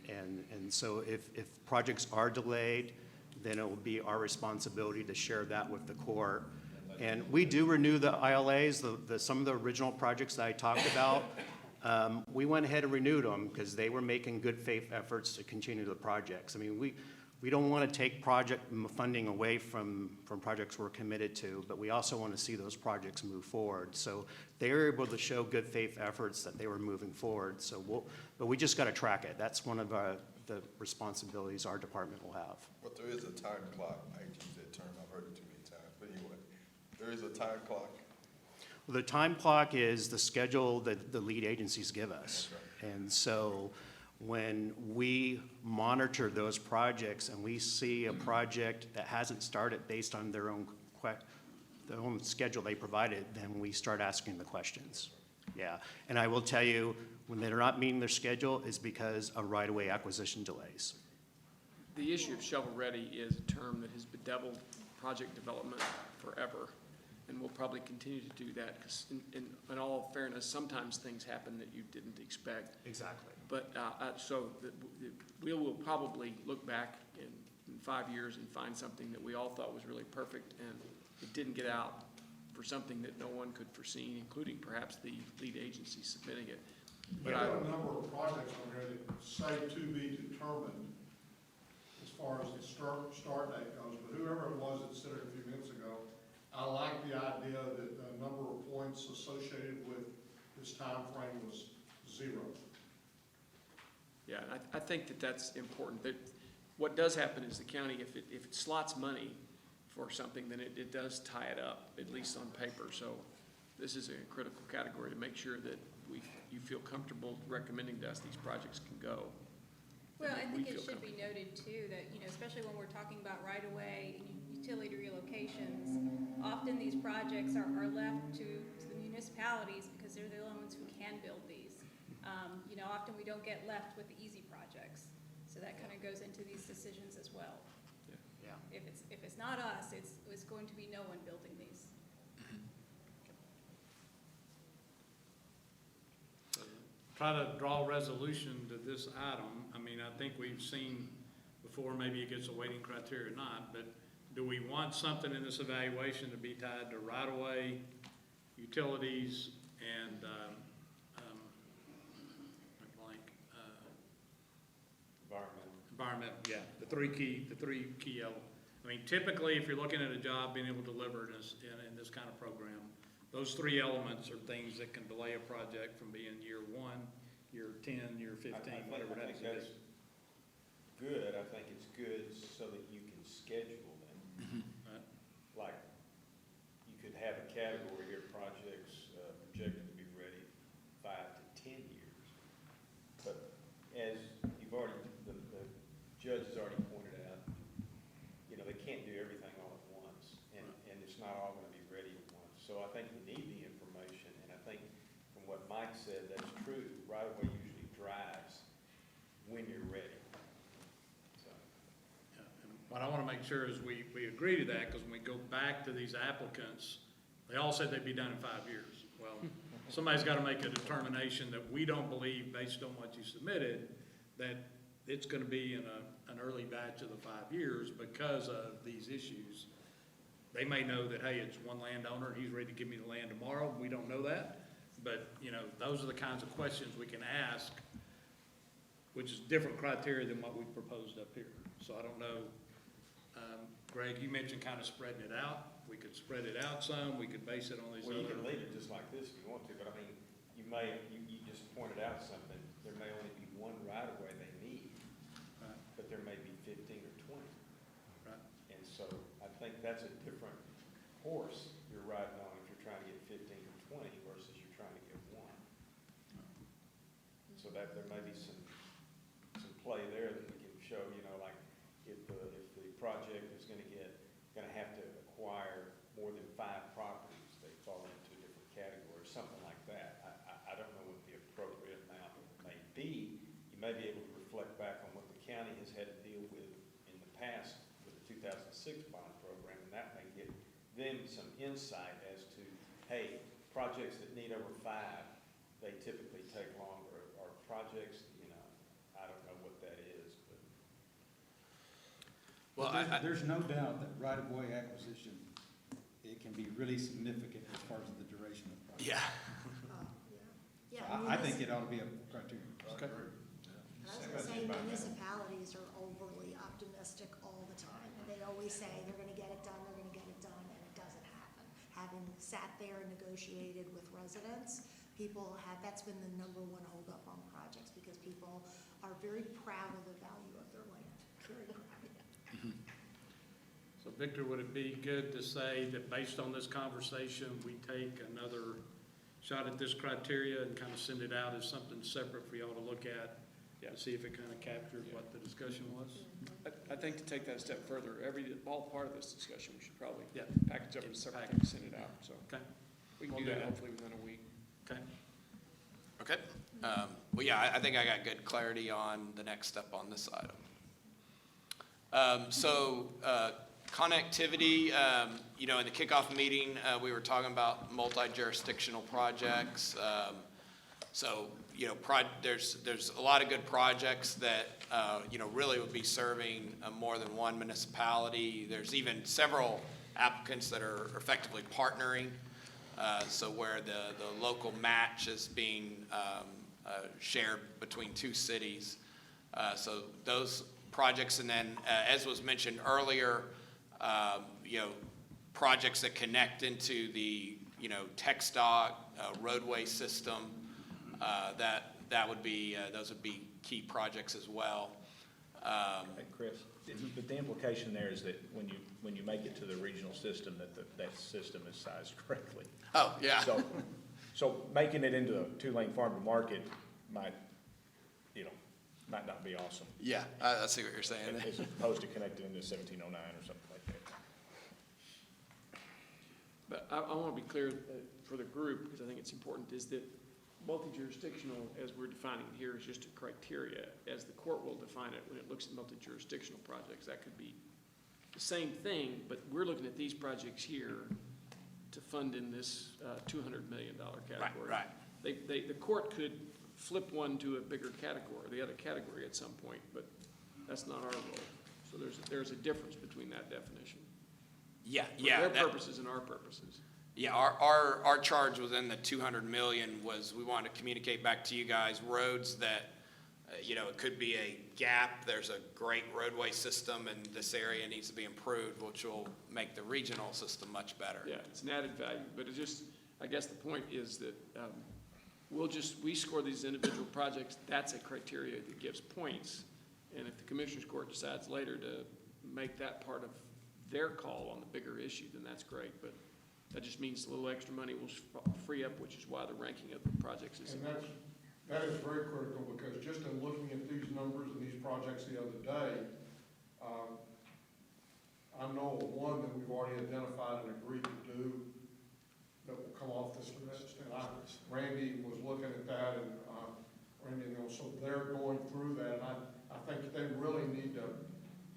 so if projects are delayed, then it will be our responsibility to share that with the court. And we do renew the ILAs, some of the original projects that I talked about. We went ahead and renewed them because they were making good faith efforts to continue the projects. I mean, we don't want to take project funding away from projects we're committed to, but we also want to see those projects move forward. So they were able to show good faith efforts that they were moving forward. But we just got to track it. That's one of the responsibilities our department will have. But there is a time clock. I hate to use that term. I've heard it too many times. But anyway, there is a time clock. Well, the time clock is the schedule that the lead agencies give us. And so when we monitor those projects and we see a project that hasn't started based on their own schedule they provided, then we start asking the questions. Yeah, and I will tell you, when they're not meeting their schedule is because of right-of-way acquisition delays. The issue of shovel-ready is a term that has bedeviled project development forever, and we'll probably continue to do that, because in all fairness, sometimes things happen that you didn't expect. Exactly. But, we will probably look back in 5 years and find something that we all thought was really perfect, and it didn't get out for something that no one could foresee, including perhaps the lead agency submitting it. But I have a number of projects on here that say to be determined as far as the start date goes, but whoever it was that said it a few minutes ago, I like the idea that the number of points associated with this time frame was 0. Yeah, I think that that's important. That what does happen is the county, if it slots money for something, then it does tie it up, at least on paper. So this is a critical category to make sure that you feel comfortable recommending to us these projects can go. Well, I We think it feel should be noted too that, especially when we're talking about right-of-way and utility relocations, often these projects are left to the municipalities because they're the only ones who can build these. Often we don't get left with the easy projects. So that kind of goes into these decisions as well. Yeah. If it's not us, it's going to be no one building these. Try to draw a resolution to this item. I mean, I think we've seen before, maybe it gets a weighting criteria or not, but do we want something in this evaluation to be tied to right-of-way, utilities, and, environmental, yeah, the three key elements. I mean, typically, if you're looking at a job, being able to deliver in this kind of program, those 3 elements are things that can delay a project from being year 1, year 10, year 15, whatever that is. Good, I think it's good so that you can schedule them. Right. Like, you could have a category here, projects projected to be ready 5 to 10 years. But as you've already, the judge has already pointed out, they can't do everything all at once, and it's not all gonna be ready at once. So I think we need the information, and I think from what Mike said, that's true. Right-of-way usually drives when you're ready. So. Yeah, and what I want to make sure is we agree to that, because when we go back to these applicants, they all said they'd be done in 5 years. Well, somebody's got to make a determination that we don't believe, based on what you submitted, that it's going to be in an early batch of the 5 years because of these issues. They may know that, hey, it's one landowner, and he's ready to give me the land tomorrow. We don't know that. But, those are the kinds of questions we can ask, which is different criteria than what we proposed up here. So I don't know, Greg, you mentioned kind of spreading it out. We could spread it out some, we could base it on these Well, you other. can leave it just like this if you want to, but I mean, you just pointed out something. There may only be one right-of-way they need, Right. but there may be 15 or 20. Right. And so I think that's a different horse you're riding on if you're trying to get 15 or 20 versus you're trying to get one. So that there may be some play there that we can show, like if the project is gonna have to acquire more than 5 properties, they fall into a different category, something like that. I don't know what the appropriate amount may be. You may be able to reflect back on what the county has had to deal with in the past with the 2006 bond program, and that may give them some insight as to, hey, projects that need over 5, they typically take longer Well, There's no doubt that right-of-way acquisition, it can be really significant as far as the duration of the project. Yeah. Yeah, I think it ought to be a criteria. Okay. I was gonna say municipalities are overly optimistic all the time. They always say they're gonna get it done, and it doesn't happen. Having sat there and negotiated with residents, that's been the number one holdup on projects, because people are very proud of the value of their land, very proud. So Victor, would it be good to say that based on this conversation, we take another shot at this criteria and kind of send it out as something separate for y'all to look at? Yeah. To see if it kind of captured what the discussion was? I think to take that a step further, all part of this discussion, we should probably Yeah. package up in a separate thing and send it out, so. Okay. We can We'll do do that that. hopefully within a week. Okay. Okay. Well, yeah, I think I got good clarity on the next step on this item. Connectivity, in the kickoff meeting, we were talking about multi-jurisdictional projects. There's a lot of good projects that, really would be serving more than one municipality. There's even several applicants that are effectively partnering. Where the local match is being shared between two cities. So those projects, and then as was mentioned earlier, projects that connect into the, TxDOT roadway system, that would be, those would be key projects as well. Hey, Chris, but the implication there is that when you make it to the regional system, that system is sized correctly. Oh, yeah. So making it into a two-lane farm to market might not be awesome. Yeah, I see what you're saying. As opposed to connecting into 1709 or something like that. But I want to be clear for the group, because I think it's important, is that multi-jurisdictional, as we're defining it here, is just a criteria. As the court will define it when it looks at multi-jurisdictional projects, that could be the same thing, but we're looking at these projects here to fund in this $200 million category. Right. The court could flip one to a bigger category, the other category at some point, but that's not our role. So there's a difference between that definition. Yeah. For their purposes and our purposes. Yeah, our charge within the 200 million was, we wanted to communicate back to you guys roads that, it could be a gap. There's a great roadway system and this area needs to be improved, which will make the regional system much better. Yeah, it's an added value, but I guess the point is that we score these individual projects, that's a criteria that gives points. And if the Commissioners Court decides later to make that part of their call on the bigger issue, then that's great. But that just means a little extra money will free up, which is why the ranking of the projects is. And that is very critical, because just in looking at these numbers and these projects the other day, I know of one that we've already identified and agreed to do that will come off this list. And Randy was looking at that, and so they're going through that. And I think they really need to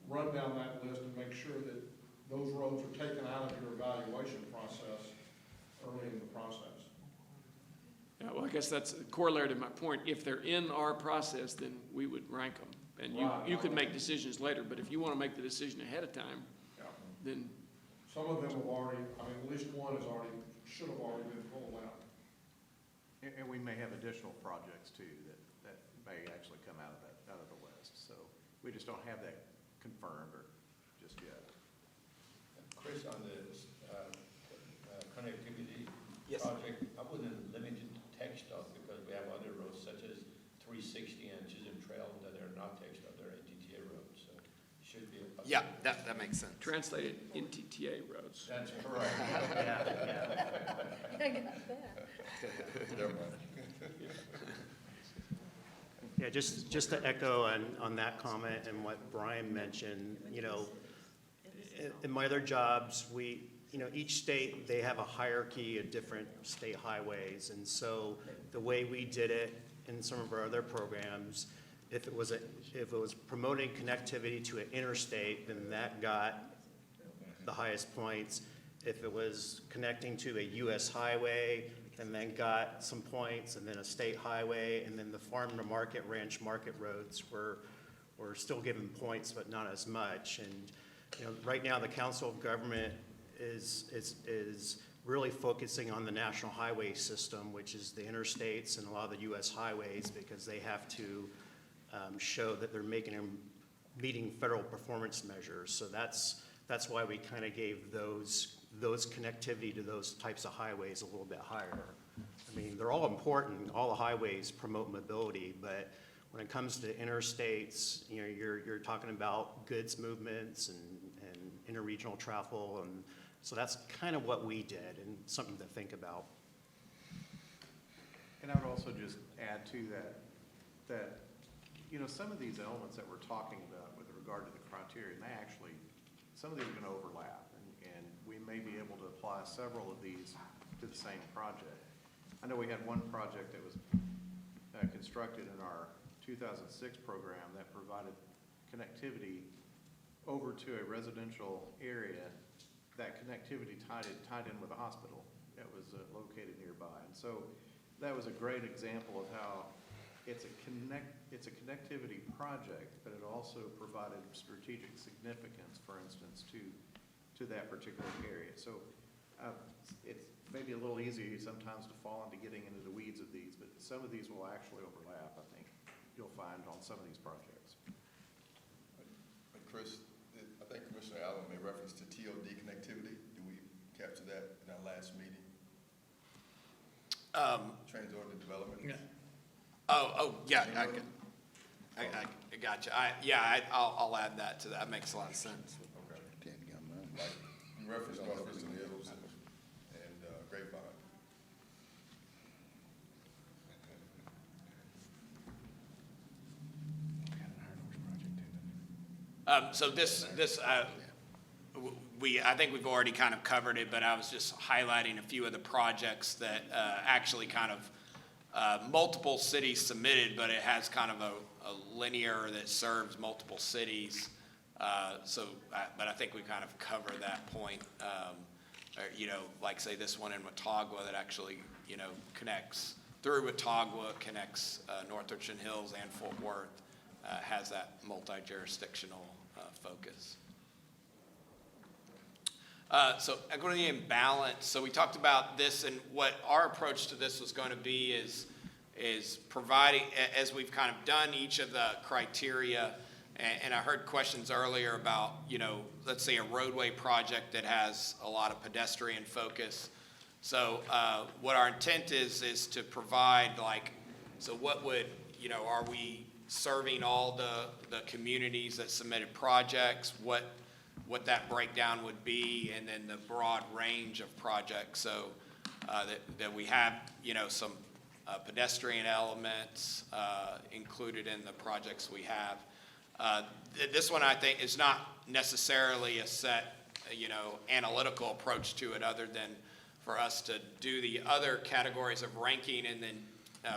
run down that list and make sure that those roads are taken out of your evaluation process early in the process. Yeah, well, I guess that's a corollary to my point. If they're in our process, then we would rank them. And you could make decisions later, but if you want to make the decision ahead of time, then. Some of them have already, at least one should have already been pulled out. And we may have additional projects too that may actually come out of the list. So we just don't have that confirmed or just yet. Chris, on the connectivity Yes. project, I wouldn't limit it to TxDOT because we have other roads such as 360 and Chisholm Trail that are not TxDOT, they're NTTA roads, so it should be a possibility. Yeah, that makes sense. Translated NTTA roads. That's correct. I got that. Yeah, just to echo on that comment and what Brian mentioned, in my other jobs, each state, they have a hierarchy of different state highways. And so the way we did it in some of our other programs, if it was promoting connectivity to an interstate, then that got the highest points. If it was connecting to a US highway, and then got some points, and then a state highway, and then the farm to market, ranch market roads were still given points, but not as much. And You know, right now, the Council of Government is really focusing on the national highway system, which is the interstates and a lot of the US highways, because they have to show that they're meeting federal performance measures. So that's why we kind of gave those connectivity to those types of highways a little bit higher. I mean, they're all important, all the highways promote mobility, but when it comes to interstates, you know, you're talking about goods movements and interregional travel, and so that's kind of what we did, and something to think about. And I would also just add to that, you know, some of these elements that we're talking about with regard to the criteria, some of these are gonna overlap, and we may be able to apply several of these to the same project. I know we had one project that was constructed in our 2006 program that provided connectivity over to a residential area. That connectivity tied in with a hospital that was located nearby. And so that was a great example of how it's a connectivity project, but it also provided strategic significance, for instance, to that particular area. So it's maybe a little easy sometimes to fall into getting into the weeds of these, but some of these will actually overlap, I think, you'll find on some of these projects. But Chris, I think Commissioner Allen made reference to TOD connectivity. Did we capture that in our last meeting? Transit development? Yeah. Yeah, I got you. I'll add that to that. That makes a lot of sense. Okay. Like, you referenced North Richland Hills and Grapevine. So I think we've already kind of covered it, but I was just highlighting a few of the projects that actually kind of multiple cities submitted, but it has kind of a linear that serves multiple cities. But I think we kind of cover that point. You know, like say this one in Watauga that actually, you know, connects through Watauga, connects North Richland Hills and Fort Worth, has that multi-jurisdictional focus. So equity and balance. So we talked about this, and what our approach to this was going to be is providing, as we've kind of done each of the criteria, and I heard questions earlier about, you know, let's say a roadway project that has a lot of pedestrian focus. So what our intent is to provide, like, so what would, you know, are we serving all the communities that submitted projects, what that breakdown would be, and then the broad range of projects, so that we have, you know, some pedestrian elements included in the projects we have. This one, I think, is not necessarily a set, you know, analytical approach to it, other than for us to do the other categories of ranking and then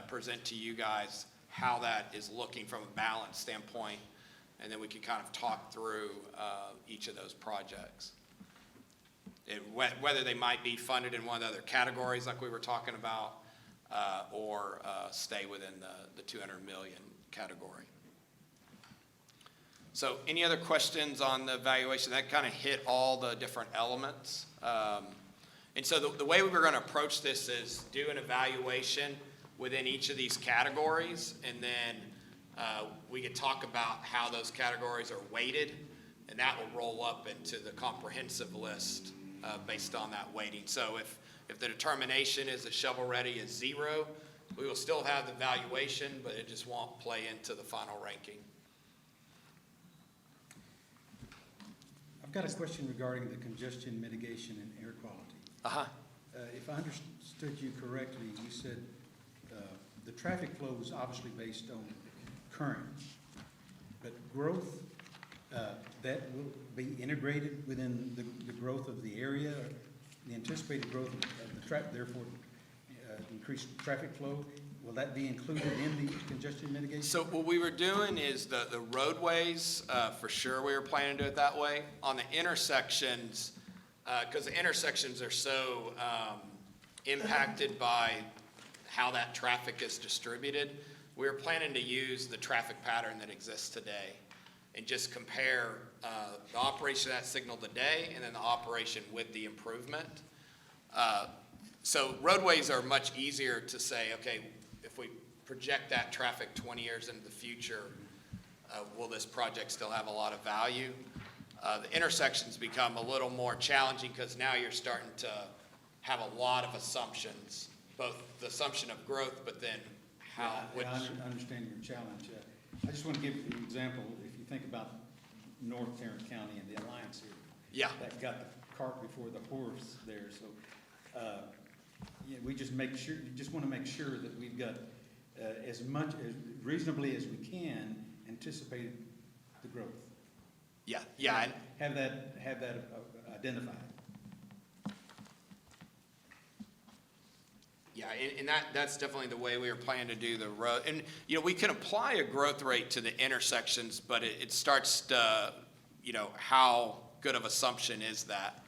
present to you guys how that is looking from a balance standpoint, and then we can kind of talk through each of those projects. Whether they might be funded in one of the other categories like we were talking about, or stay within the 200 million category. So any other questions on the evaluation? That kind of hit all the different elements. And so the way we were going to approach this is do an evaluation within each of these categories, and then we could talk about how those categories are weighted, and that will roll up into the comprehensive list based on that weighting. So if the determination is that shovel-ready is 0, we will still have the valuation, but it just won't play into the final ranking. I've got a question regarding the congestion mitigation and air quality. If I understood you correctly, you said the traffic flow was obviously based on current, but growth, that will be integrated within the growth of the area, the anticipated growth of the traffic, therefore increased traffic flow. Will that be included in the congestion mitigation? So what we were doing is the roadways, for sure we were planning to do it that way. On the intersections, because the intersections are so impacted by how that traffic is distributed, we were planning to use the traffic pattern that exists today and just compare the operation of that signal today and then the operation with the improvement. So roadways are much easier to say, okay, if we project that traffic 20 years into the future, will this project still have a lot of value? The intersections become a little more challenging because now you're starting to have a lot of assumptions, both the assumption of growth, but then how, which. I understand your challenge. I just want to give you an example. If you think about North Tarrant County and the Alliance here. Yeah. That got the cart before the horse there, so, yeah, we just want to make sure that we've got, as much, as reasonably as we can, anticipated the growth. Yeah, yeah. Have that identified. Yeah, and that's definitely the way we were planning to do the road. And, you know, we can apply a growth rate to the intersections, but it starts to, you know, how good of assumption is that?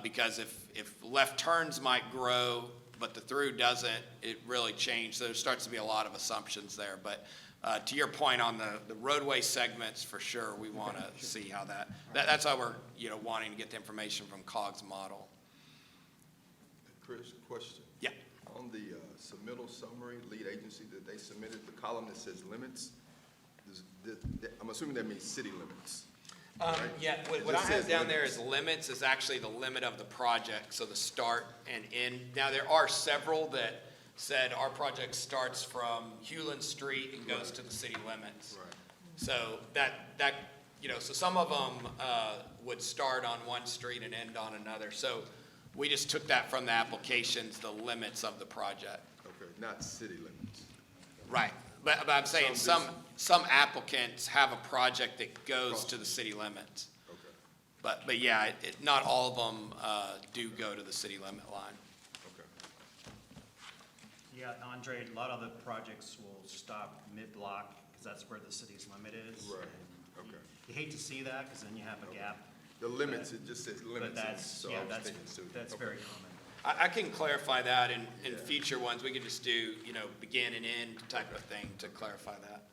Because if left turns might grow, but the through doesn't, it really changed. So there starts to be a lot of assumptions there. But to your point on the roadway segments, for sure, we want to see how that's why we're, you know, wanting to get the information from COG's model. Chris, question. Yeah. On the submittal summary, lead agency that they submitted, the column that says limits, I'm assuming that means city limits. Right? Yeah, It what I just have says down there limits. is limits is actually the limit of the project, so the start and end. Now, there are several that said our project starts from Hewlin Street and goes to the city limits. Right. So that, you know, so some of them would start on one street and end on another. So we just took that from the applications, the limits of the project. Okay, not city limits. Right, but I'm saying Some some applicants have a project that goes to the city limits. Okay, But yeah, not all of them do go to the city limit line. okay. Yeah, Andre, a lot of the projects will stop mid-block, because that's where the city's limit is. Right, And okay. You hate to see that, because then you have a gap. The limits, it just says limits. But that's, so yeah, I was that's, thinking city. that's Okay. very common. I can clarify that in Yeah. future ones. We could just do, you know, begin and end type of thing to clarify that.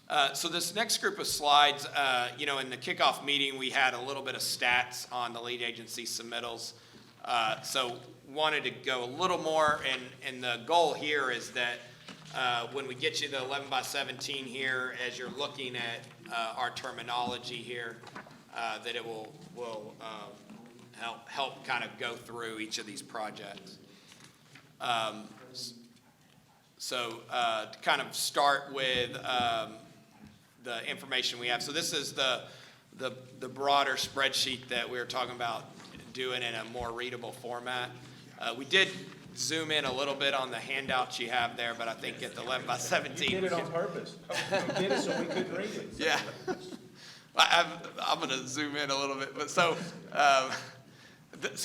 All right. So this next group of slides, you know, in the kickoff meeting, we had a little bit of stats on the lead agency submittals. So wanted to go a little more, and the goal here is that when we get you the 11 by 17 here, as you're looking at our terminology here, that it will help kind of go through each of these projects. So to kind of start with the information we have. So this is the broader spreadsheet that we were talking about doing in a more readable format. We did zoom in a little bit on the handouts you have there, but I think at the 11 by 17. You did it on purpose. You did it so we could read it. Yeah. I'm going to zoom in a little bit. But so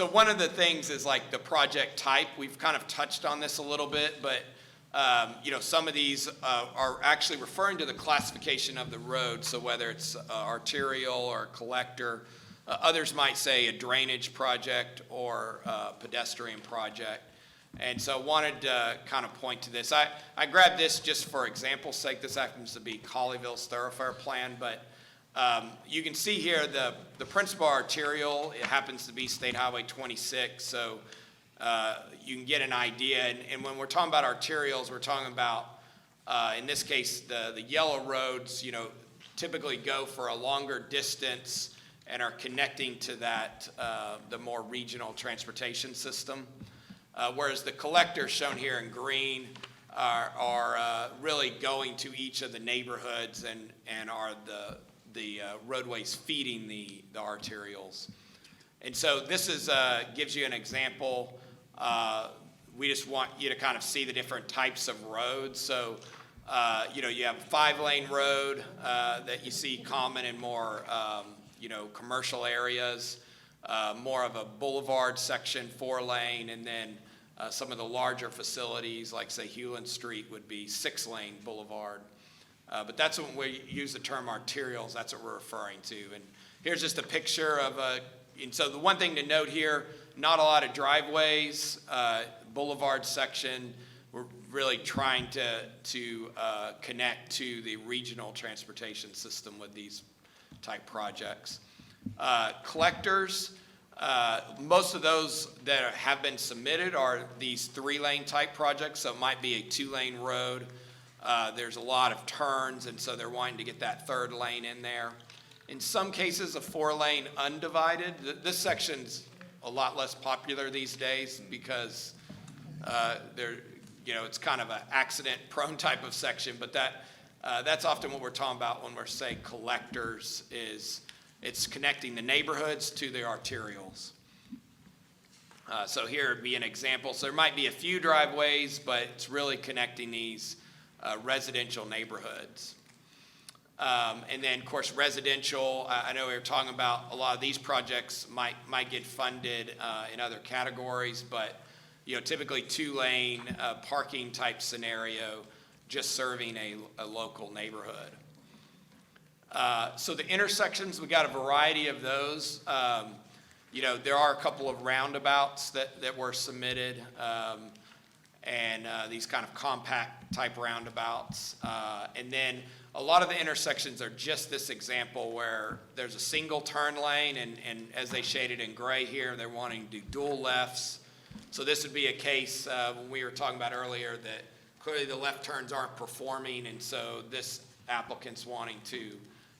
one of the things is like the project type. We've kind of touched on this a little bit, but you know, some of these are actually referring to the classification of the road. So whether it's arterial or collector, others might say a drainage project or a pedestrian project. And so I wanted to kind of point to this. I grabbed this just for example's sake. This happens to be Colleyville's thoroughfare plan, but you can see here the principal arterial, it happens to be State Highway 26, so you can get an idea. And when we're talking about arterials, we're talking about, in this case, the yellow roads, you know, typically go for a longer distance and are connecting to that, the more regional transportation system. Whereas the collectors shown here in green are really going to each of the neighborhoods and are the roadways feeding the arterials. And so this is gives you an example. We just want you to kind of see the different types of roads. So, you know, you have a 5-lane road that you see common in more, you know, commercial areas, more of a boulevard section, 4-lane, and then some of the larger facilities, like say Hewlin Street would be 6-lane boulevard. But that's when we use the term arterials, that's what we're referring to. And here's just a picture of and so the one thing to note here, not a lot of driveways, boulevard section, we're really trying to connect to the regional transportation system with these type projects. Collectors, most of those that have been submitted are these 3-lane type projects, so it might be a 2-lane road. There's a lot of turns, and so they're wanting to get that 3rd lane in there. In some cases, a 4-lane undivided. This section's a lot less popular these days because it's kind of an accident-prone type of section, but that's often what we're talking about when we're saying collectors is it's connecting the neighborhoods to the arterials. So here would be an example. So there might be a few driveways, but it's really connecting these residential neighborhoods. And then, of course, residential, I know we were talking about a lot of these projects might get funded in other categories, but typically 2-lane parking type scenario, just serving a local neighborhood. So the intersections, we got a variety of those. There are a couple of roundabouts that were submitted, and these kind of compact type roundabouts. And then a lot of the intersections are just this example where there's a single turn lane, and as they shaded in gray here, they're wanting to do dual lefts. So this would be a case when we were talking about earlier that clearly the left turns aren't performing, and so this applicant's wanting to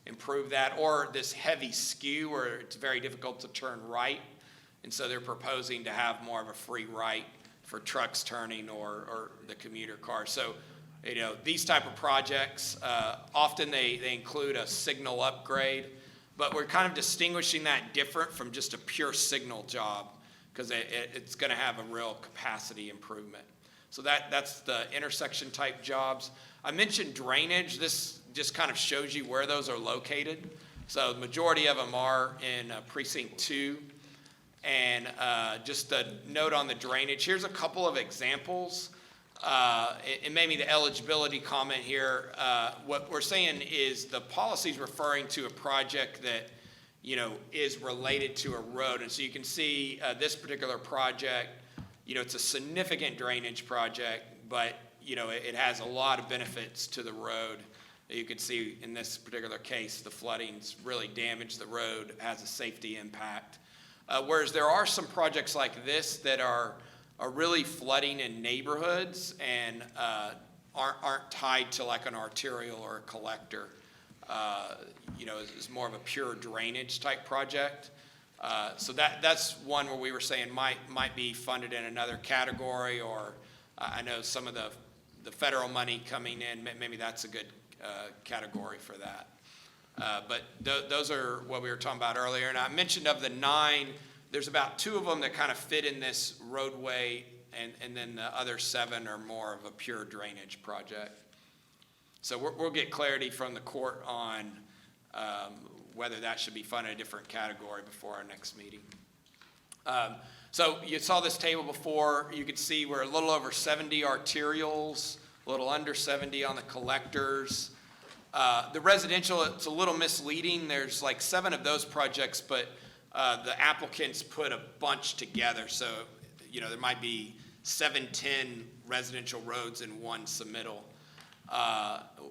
improve that, or this heavy skew where it's very difficult to turn right, and so they're proposing to have more of a free right for trucks turning or the commuter car. So, these type of projects, often they include a signal upgrade, but we're kind of distinguishing that different from just a pure signal job because it's going to have a real capacity improvement. So that's the intersection type jobs. I mentioned drainage. This just kind of shows you where those are located. So the majority of them are in precinct 2. And just a note on the drainage, here's a couple of examples. And maybe the eligibility comment here, what we're saying is the policy is referring to a project that, is related to a road. And so you can see this particular project, it's a significant drainage project, but, it has a lot of benefits to the road. You can see in this particular case, the flooding's really damaged the road, has a safety impact. Whereas there are some projects like this that are really flooding in neighborhoods and aren't tied to like an arterial or a collector. Is more of a pure drainage type project. So that's one where we were saying might be funded in another category, or I know some of the federal money coming in, maybe that's a good category for that. But those are what we were talking about earlier. And I mentioned of the 9, there's about 2 of them that kind of fit in this roadway, and then the other 7 are more of a pure drainage project. So we'll get clarity from the court on whether that should be funded in a different category before our next meeting. So you saw this table before. You could see we're a little over 70 arterials, a little under 70 on the collectors. The residential, it's a little misleading. There's like 7 of those projects, but the applicants put a bunch together. So, there might be 7, 10 residential roads in one submittal.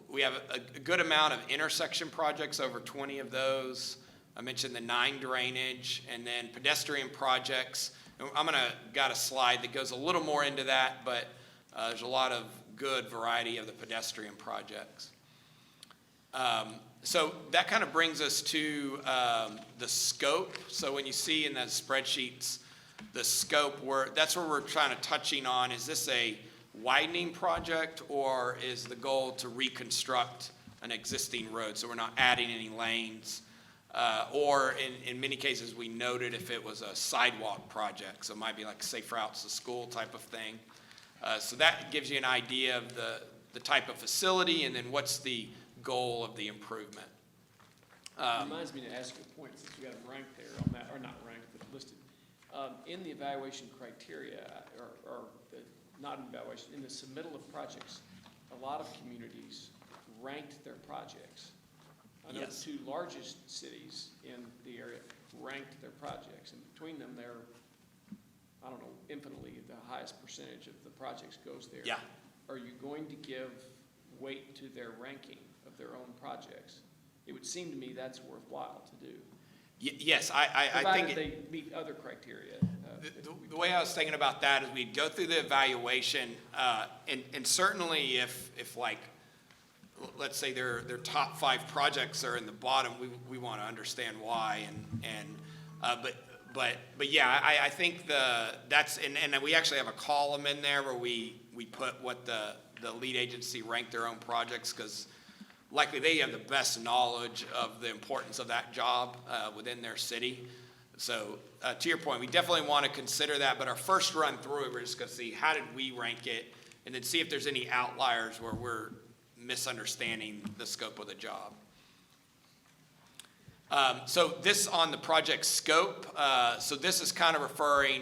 We have a good amount of intersection projects, over 20 of those. I mentioned the 9 drainage, and then pedestrian projects. Got a slide that goes a little more into that, but there's a lot of good variety of the pedestrian projects. So that kind of brings us to the scope. So when you see in the spreadsheets the scope, that's where we're trying to touching on, is this a widening project, or is the goal to reconstruct an existing road so we're not adding any lanes? Or in many cases we noted if it was a sidewalk project, so it might be like Safe Routes to School type of thing. So that gives you an idea of the type of facility, and then what's the goal of the improvement. It reminds me to ask you a point, since you got them ranked there on that, or not ranked, but listed. In the evaluation criteria, or not in evaluation, in the submittal of projects, a lot of communities ranked their projects. I know Yes. the 2 largest cities in the area ranked their projects, and between them, they're, I don't know, infinitely the highest percentage of the projects goes there. Yeah. are you going to give weight to their ranking of their own projects? It would seem to me that's worthwhile to do. Yes, I think. Provided they meet other criteria. The way I was thinking about that is we'd go through the evaluation, and certainly if like, let's say their top 5 projects are in the bottom, we want to understand why, but yeah, I think and we actually have a column in there where we put what the lead agency ranked their own projects, because likely they have the best knowledge of the importance of that job within their city. So to your point, we definitely want to consider that, but our first run through it, we're just going to see how did we rank it, and then see if there's any outliers where we're misunderstanding the scope of the job. So this on the project scope, so this is kind of referring,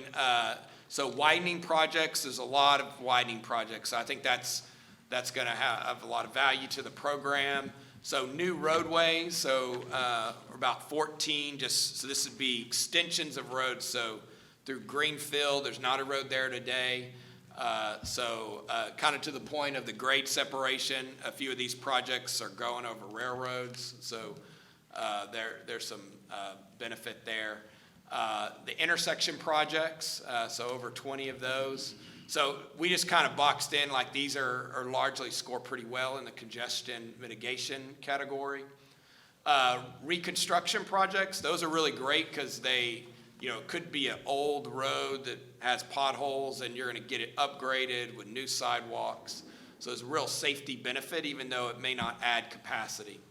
so widening projects, there's a lot of widening projects. So I think that's going to have a lot of value to the program. So new roadways, so about 14, so this would be extensions of roads. So through Greenfield, there's not a road there today. Kind of to the point of the grade separation, a few of these projects are going over railroads. So there's some benefit there. The intersection projects, so over 20 of those. So we just kind of boxed in like these are largely score pretty well in the congestion mitigation category. Reconstruction projects, those are really great because they, it could be an old road that has potholes and you're going to get it upgraded with new sidewalks. So there's a real safety benefit even though it may not add capacity.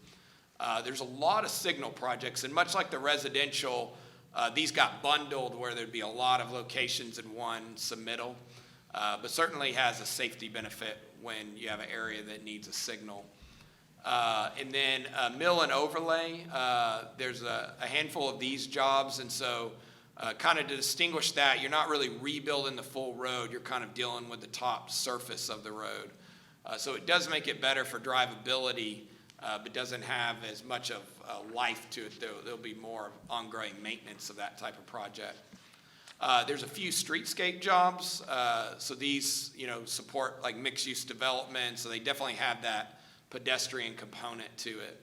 There's a lot of signal projects, and much like the residential, these got bundled where there'd be a lot of locations in one submittal. But certainly has a safety benefit when you have an area that needs a signal. And then mill and overlay, there's a handful of these jobs, and so kind of to distinguish that, you're not really rebuilding the full road, you're kind of dealing with the top surface of the road. So it does make it better for drivability, but doesn't have as much of life to it. There'll be more ongoing maintenance of that type of project. There's a few streetscape jobs, so these, support like mixed-use development, so they definitely have that pedestrian component to it.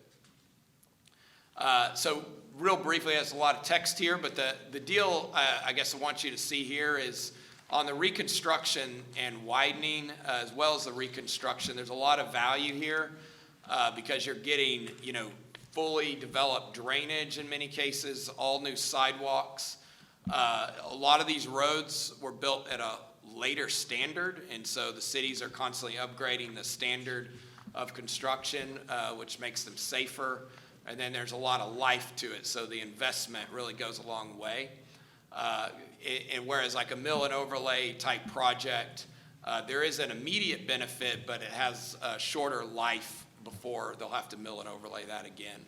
So real briefly, there's a lot of text here, but the deal I guess I want you to see here is on the reconstruction and widening, as well as the reconstruction, there's a lot of value here because you're getting, fully developed drainage in many cases, all new sidewalks. A lot of these roads were built at a later standard, and so the cities are constantly upgrading the standard of construction, which makes them safer. And then there's a lot of life to it, so the investment really goes a long way. And whereas like a mill and overlay type project, there is an immediate benefit, but it has a shorter life before they'll have to mill and overlay that again.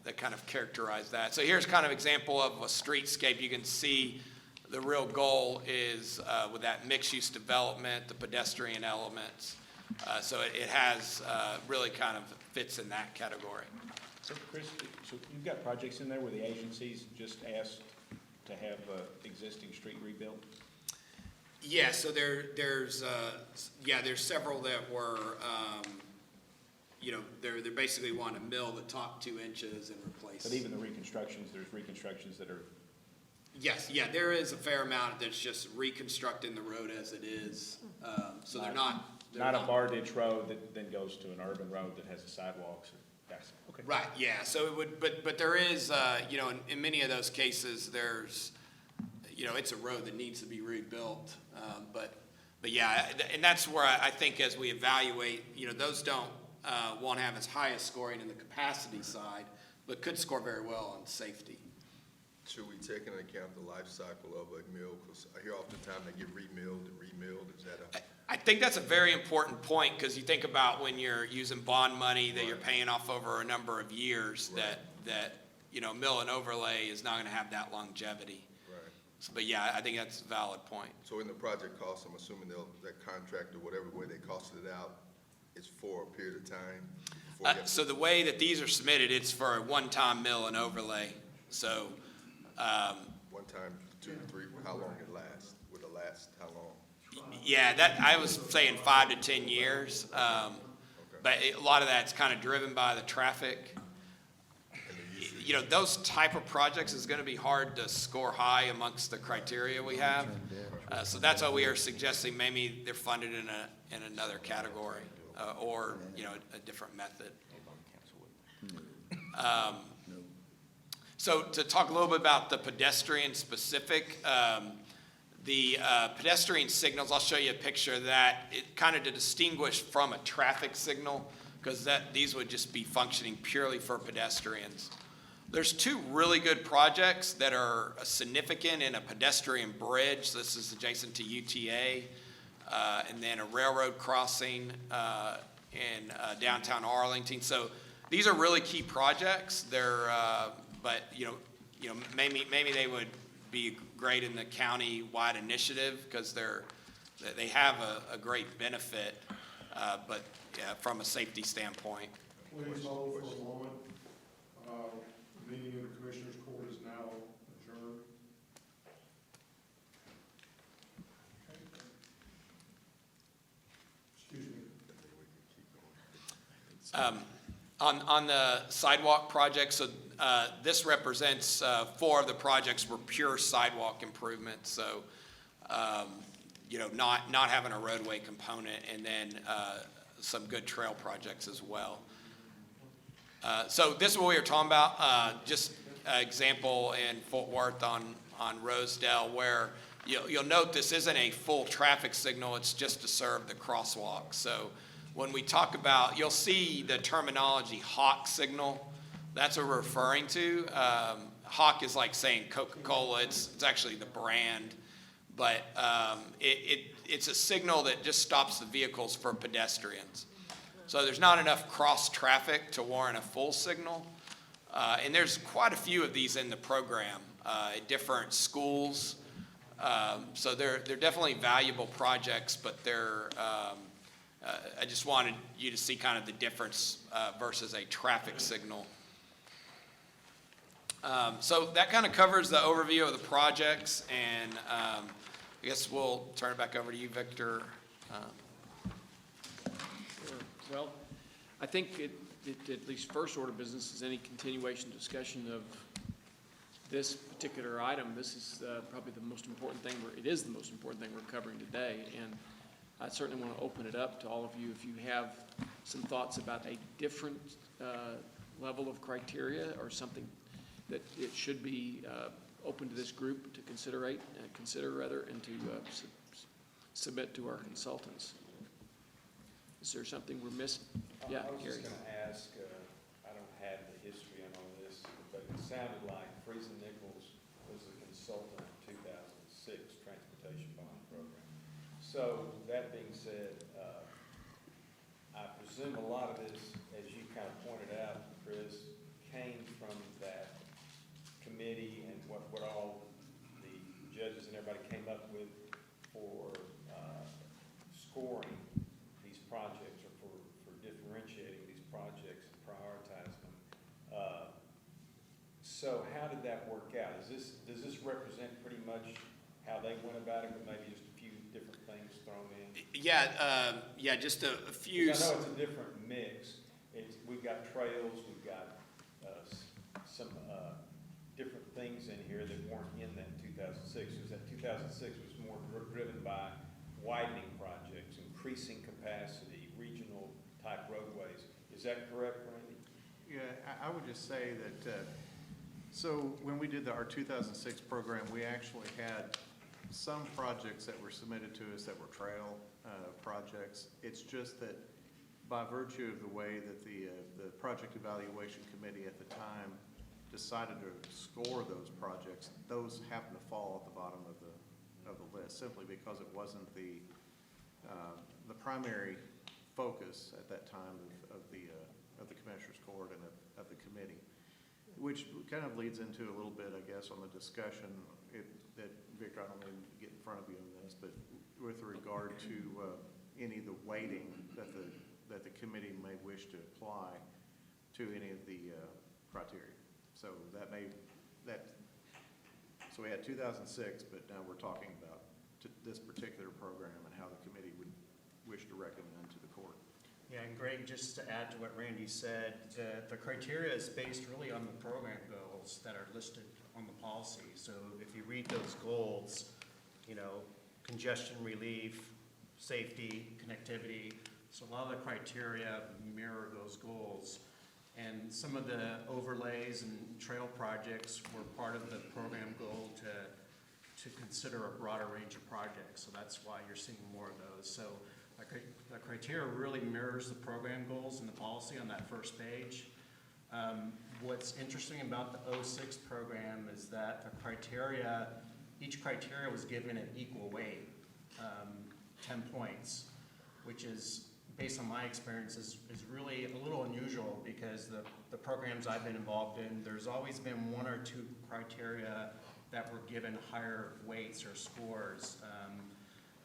That kind of characterize that. So here's kind of example of a streetscape. You can see the real goal is with that mixed-use development, the pedestrian elements. So it has really kind of fits in that category. So Chris, so you've got projects in there where the agencies just asked to have existing street rebuilt? Yeah, so there's several that were, they're basically want to mill the top 2 inches and replace. But even the reconstructions, there's reconstructions that are. Yes, yeah, there is a fair amount that's just reconstructing the road as it is. So they're not a bar ditch road that then goes to an urban road that has the sidewalks. Okay. Right, yeah, so it would, but there is, in many of those cases, there's, it's a road that needs to be rebuilt. But yeah, and that's where I think as we evaluate, those won't have as high a scoring in the capacity side, but could score very well on safety. Should we take into account the life cycle of a mill? Because I hear oftentimes they get remilled and remilled. Is that I think that's a very important point, because you think about when you're using bond money that you're paying off over a number of years, that mill and overlay is not going to have that longevity. Right. So, but yeah, I think that's a valid point. So in the project cost, I'm assuming that contract or whatever way they costed it out is for a period of time? So the way that these are submitted, it's for a one-time mill and overlay. So one time, 2 to 3, how long it lasts? Would it last how long? Yeah, that, I was saying 5 to 10 years. But a lot of that's kind of driven by the traffic. You know, those type of projects is gonna be hard to score high amongst the criteria we have. So that's why we are suggesting maybe they're funded in another category, or, you know, a different method. So to talk a little bit about the pedestrian specific, the pedestrian signals, I'll show you a picture of that. It kind of to distinguish from a traffic signal, because these would just be functioning purely for pedestrians. There's two really good projects that are significant in a pedestrian bridge. This is adjacent to UTA, and then a railroad crossing in downtown Arlington. So these are really key projects. They're, but you know, maybe they would be great in the county-wide initiative because they have a great benefit, but yeah, from a safety standpoint. Please hold for a moment. The meeting of the Commissioners Court is now adjourned. Excuse me. On the sidewalk project, so this represents 4 of the projects were pure sidewalk improvements. So, you know, not having a roadway component, and then some good trail projects as well. So this is what we were talking about, just an example in Fort Worth on Rosedale, where you'll note this isn't a full traffic signal, it's just to serve the crosswalk. So when we talk about, you'll see the terminology hawk signal, that's what we're referring to. Hawk is like saying Coca-Cola, it's actually the brand, but it's a signal that just stops the vehicles for pedestrians. So there's not enough cross traffic to warrant a full signal. And there's quite a few of these in the program at different schools. So they're definitely valuable projects, but I just wanted you to see kind of the difference versus a traffic signal. So that kind of covers the overview of the projects, and I guess we'll turn it back over to you, Victor. Well, I think it, at least first order of business is any continuation discussion of this particular item. This is probably the most important thing, it is the most important thing we're covering today. And I certainly want to open it up to all of you if you have some thoughts about a different level of criteria or something that it should be open to this group to consider, and to submit to our consultants. Is there something we're missing? Yeah, I was Gary. just gonna ask, I don't have the history on all this, but it sounded like Friesen Nichols was a consultant in 2006 Transportation Bond Program. So that being said, I presume a lot of this, as you kind of pointed out, Chris, came from that committee and what all the judges and everybody came up with for scoring these projects, or for differentiating these projects and prioritizing them. So how did that work out? Does this represent pretty much how they went about it, but maybe just a few different things thrown in? Yeah, just a few. I know it's a different mix. We've got trails, we've got some different things in here that weren't in that 2006. Because that 2006 was more driven by widening projects, increasing capacity, regional type roadways. Is that correct, Randy? Yeah, I would just say that, so when we did our 2006 program, we actually had some projects that were submitted to us that were trail projects. It's just that by virtue of the way that the Project Evaluation Committee at the time decided to score those projects, those happened to fall at the bottom of the list, simply because it wasn't the primary focus at that time of the Commissioners Court and of the committee, which kind of leads into a little bit, I guess, on the discussion that Victor, I don't mean to get in front of you on this, but with regard to any of the weighting that the committee may wish to apply to any of the criteria. So so we had 2006, but now we're talking about to this particular program and how the committee would wish to recommend to the court. Yeah, and Greg, just to add to what Randy said, the criteria is based really on the program goals that are listed on the policy. So if you read those goals, you know, congestion relief, safety, connectivity, so a lot of the criteria mirror those goals. And some of the overlays and trail projects were part of the program goal to consider a broader range of projects. So that's why you're seeing more of those. So the criteria really mirrors the program goals and the policy on that first page. What's interesting about the 06 program is that the criteria, each criteria was given an equal weight, 10 points, which is, based on my experience, is really a little unusual because the programs I've been involved in, there's always been one or two criteria that were given higher weights or scores.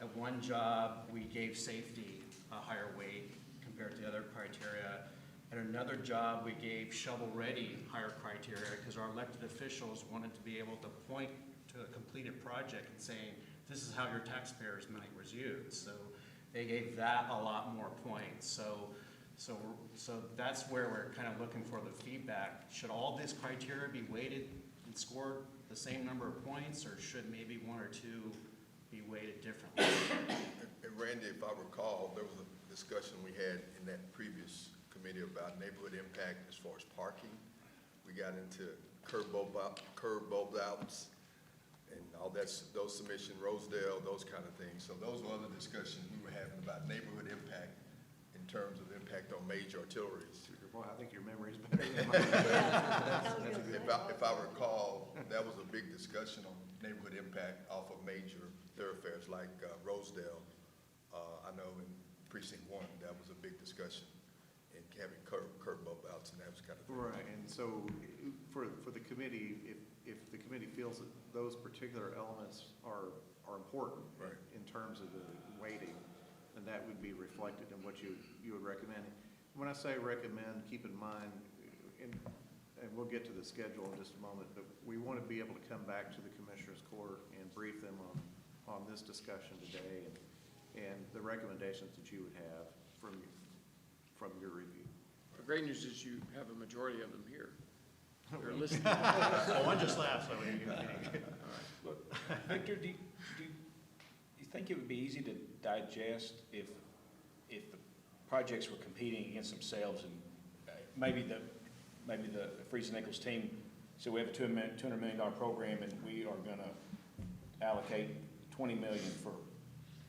At one job, we gave safety a higher weight compared to the other criteria. At another job, we gave shovel-ready higher criteria because our elected officials wanted to be able to point to a completed project and saying, this is how your taxpayers' money was used. So they gave that a lot more points. So that's where we're kind of looking for the feedback. Should all this criteria be weighted and scored the same number of points, or should maybe one or two be weighted differently? And Randy, if I recall, there was a discussion we had in that previous committee about neighborhood impact as far as parking. We got into curb bulb outs and all those submission, Rosedale, those kind of things. So those were other discussions we were having about neighborhood impact in terms of impact on major arteries. Boy, I think your memory's better than mine. If I recall, that was a big discussion on neighborhood impact off of major thoroughfares like Rosedale. I know in precinct 1, that was a big discussion in having curb bulb outs and that was kind of thing. Right, and so for the committee, if the committee feels that those particular elements are important Right. in terms of the weighting, then that would be reflected in what you would recommend. When I say recommend, keep in mind, and we'll get to the schedule in just a moment, but we want to be able to come back to the Commissioners Court and brief them on this discussion today and the recommendations that you would have from your review. The great news is you have a majority of them here. They're listening. Oh, one just laughed, so we Look, Victor, do you think it would be easy to digest if the projects were competing against themselves and maybe the Freeze and Nichols team said we have a $200 million program and we are gonna allocate $20 million for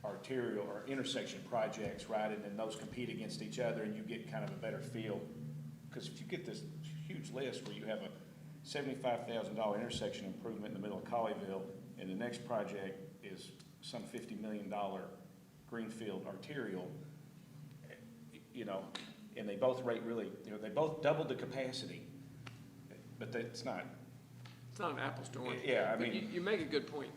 arterial or intersection projects, right? And then those compete against each other and you get kind of a better feel. Because if you get this huge list where you have a $75,000 intersection improvement in the middle of Colleyville and the next project is some $50 million greenfield arterial, you know, and they both rate really, you know, they both doubled the capacity, but it's not. It's not an apples to oranges. Yeah, I But mean. you make a good point.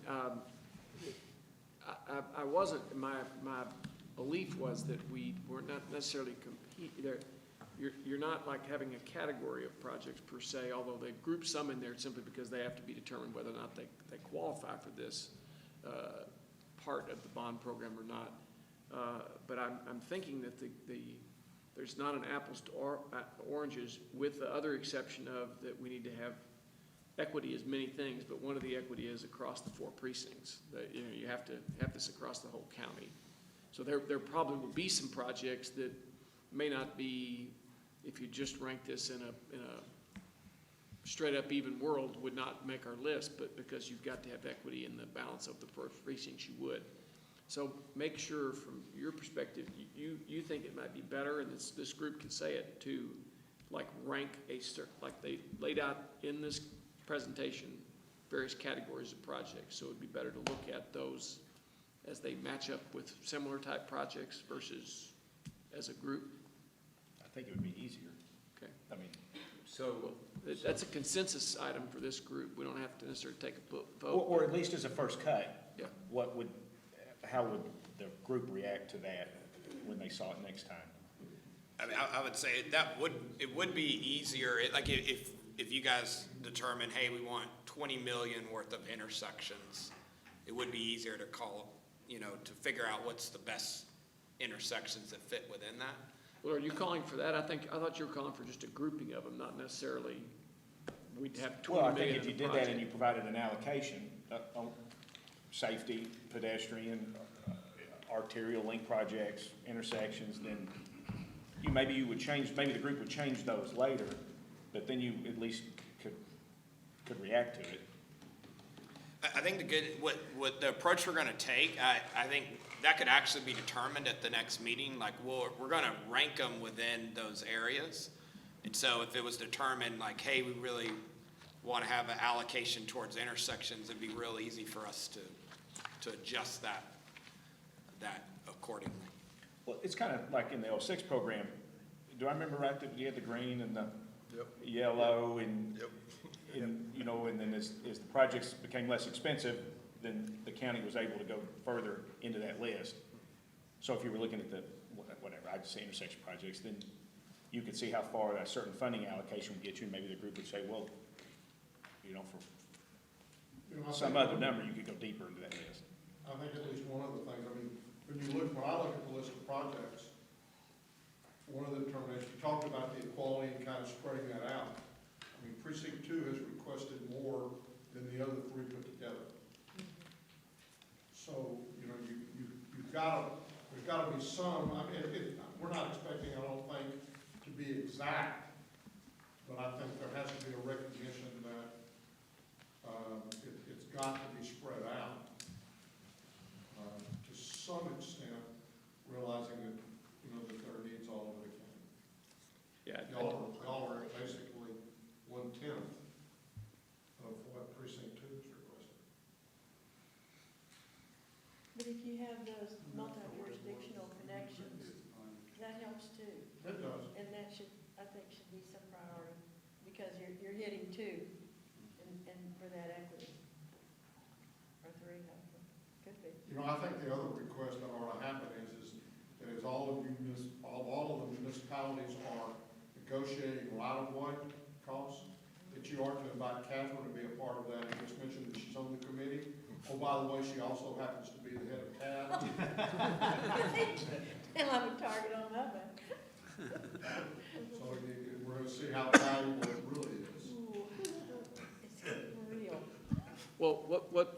I wasn't, my belief was that we were not necessarily you're not like having a category of projects per se, although they group some in there simply because they have to be determined whether or not they qualify for this part of the bond program or not. But I'm thinking that there's not an apples to oranges, with the other exception of that we need to have equity is many things, but one of the equity is across the 4 precincts. That, you know, you have to have this across the whole county. So there probably will be some projects that may not be, if you just rank this in a straight up even world, would not make our list, but because you've got to have equity in the balance of the precincts, you would. So make sure from your perspective, you think it might be better, and this group can say it, to like rank like they laid out in this presentation, various categories of projects. So it'd be better to look at those as they match up with similar type projects versus as a group. I think it would be easier. Okay. I mean. So that's a consensus item for this group. We don't have to necessarily take a vote. Or at least as a first cut. Yeah. How would the group react to that when they saw it next time? I mean, I would say it would be easier, like if you guys determine, hey, we want 20 million worth of intersections, it would be easier to call to figure out what's the best intersections that fit within that. Well, are you calling for that? I thought you were calling for just a grouping of them, not necessarily, we'd have Well, 20 I think million if you in the did that and project. you provided an allocation, on safety, pedestrian, arterial link projects, intersections, then maybe you would change, maybe the group would change those later, but then you at least could react to it. I think what the approach we're gonna take, I think that could actually be determined at the next meeting, like, we're gonna rank them within those areas. And so if it was determined, like, hey, we really wanna have an allocation towards intersections, it'd be real easy for us to adjust that accordingly. Well, it's kind of like in the 06 program. Do I remember right that you had the green and the yellow and, and then as the projects became less expensive, then the county was able to go further into that list. So if you were looking at the, whatever, I'd say intersection projects, then you could see how far a certain funding allocation would get you, and maybe the group would say, well, for some other number, you could go deeper into that list. I think at least one of the things, when I look at the list of projects, one of the determinations, we talked about the equality and kind of spreading that out. Precinct 2 has requested more than the other 3 put together. So, there's gotta be some, we're not expecting, I don't think, to be exact, but I think there has to be a recognition that, it's got to be spread out, to some extent, realizing that, that there are needs all over the county. Yeah. Y'all are basically 1/10 of what precinct 2 is requesting. But if you have those multi-jurisdictional connections, that helps too. It does. And that I think should be some priority, because you're hitting 2, and for that equity. Or 3, hopefully, could be. I think the other request that ought to happen is that as all of the municipalities are negotiating right-of-way costs, that you are to invite Catherine to be a part of that. You just mentioned that she's on the committee. Oh, by the way, she also happens to be the head of CAD. And I'm a target on my back. So we're going to see how valuable it really is. Ooh, it's getting real. Well, what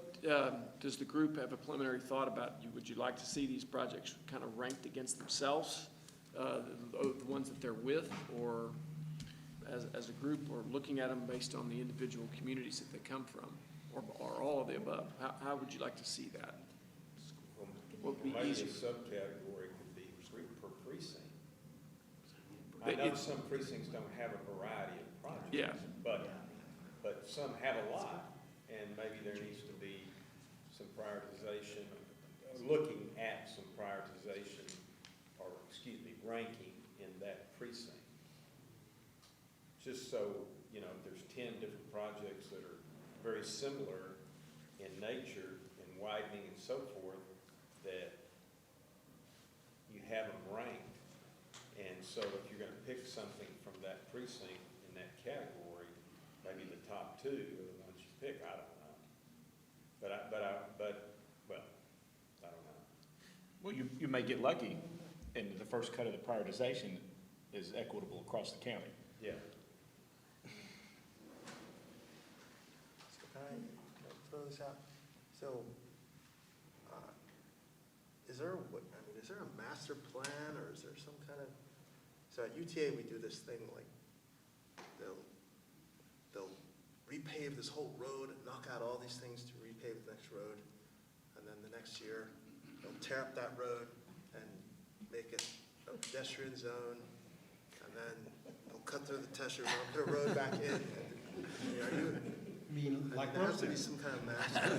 does the group have a preliminary thought about? Would you like to see these projects kind of ranked against themselves, the ones that they're with, or as a group, or looking at them based on the individual communities that they come from, or all of the above? How would you like to see that? What would be Maybe easier? a subcategory could be group per precinct. I know some precincts don't have a variety of projects. Yeah. But some have a lot, and maybe there needs to be some prioritization, looking at some prioritization, or, ranking in that precinct. Just so, there's 10 different projects that are very similar in nature and widening and so forth, that you have them ranked. And so if you're gonna pick something from that precinct in that category, maybe the top 2 are the ones you pick, I don't know. But I don't know. Well, you may get lucky, and the first cut of the prioritization is equitable across the county. Yeah. Can I throw this out? So, is there a master plan, or is there some kind of, so at UTA, we do this thing like, they'll repave this whole road and knock out all these things to repave the next road, and then the next year, they'll tear up that road and make it a pedestrian zone, and then they'll cut through the pedestrian zone, put a road back in. There has to be some kind of master.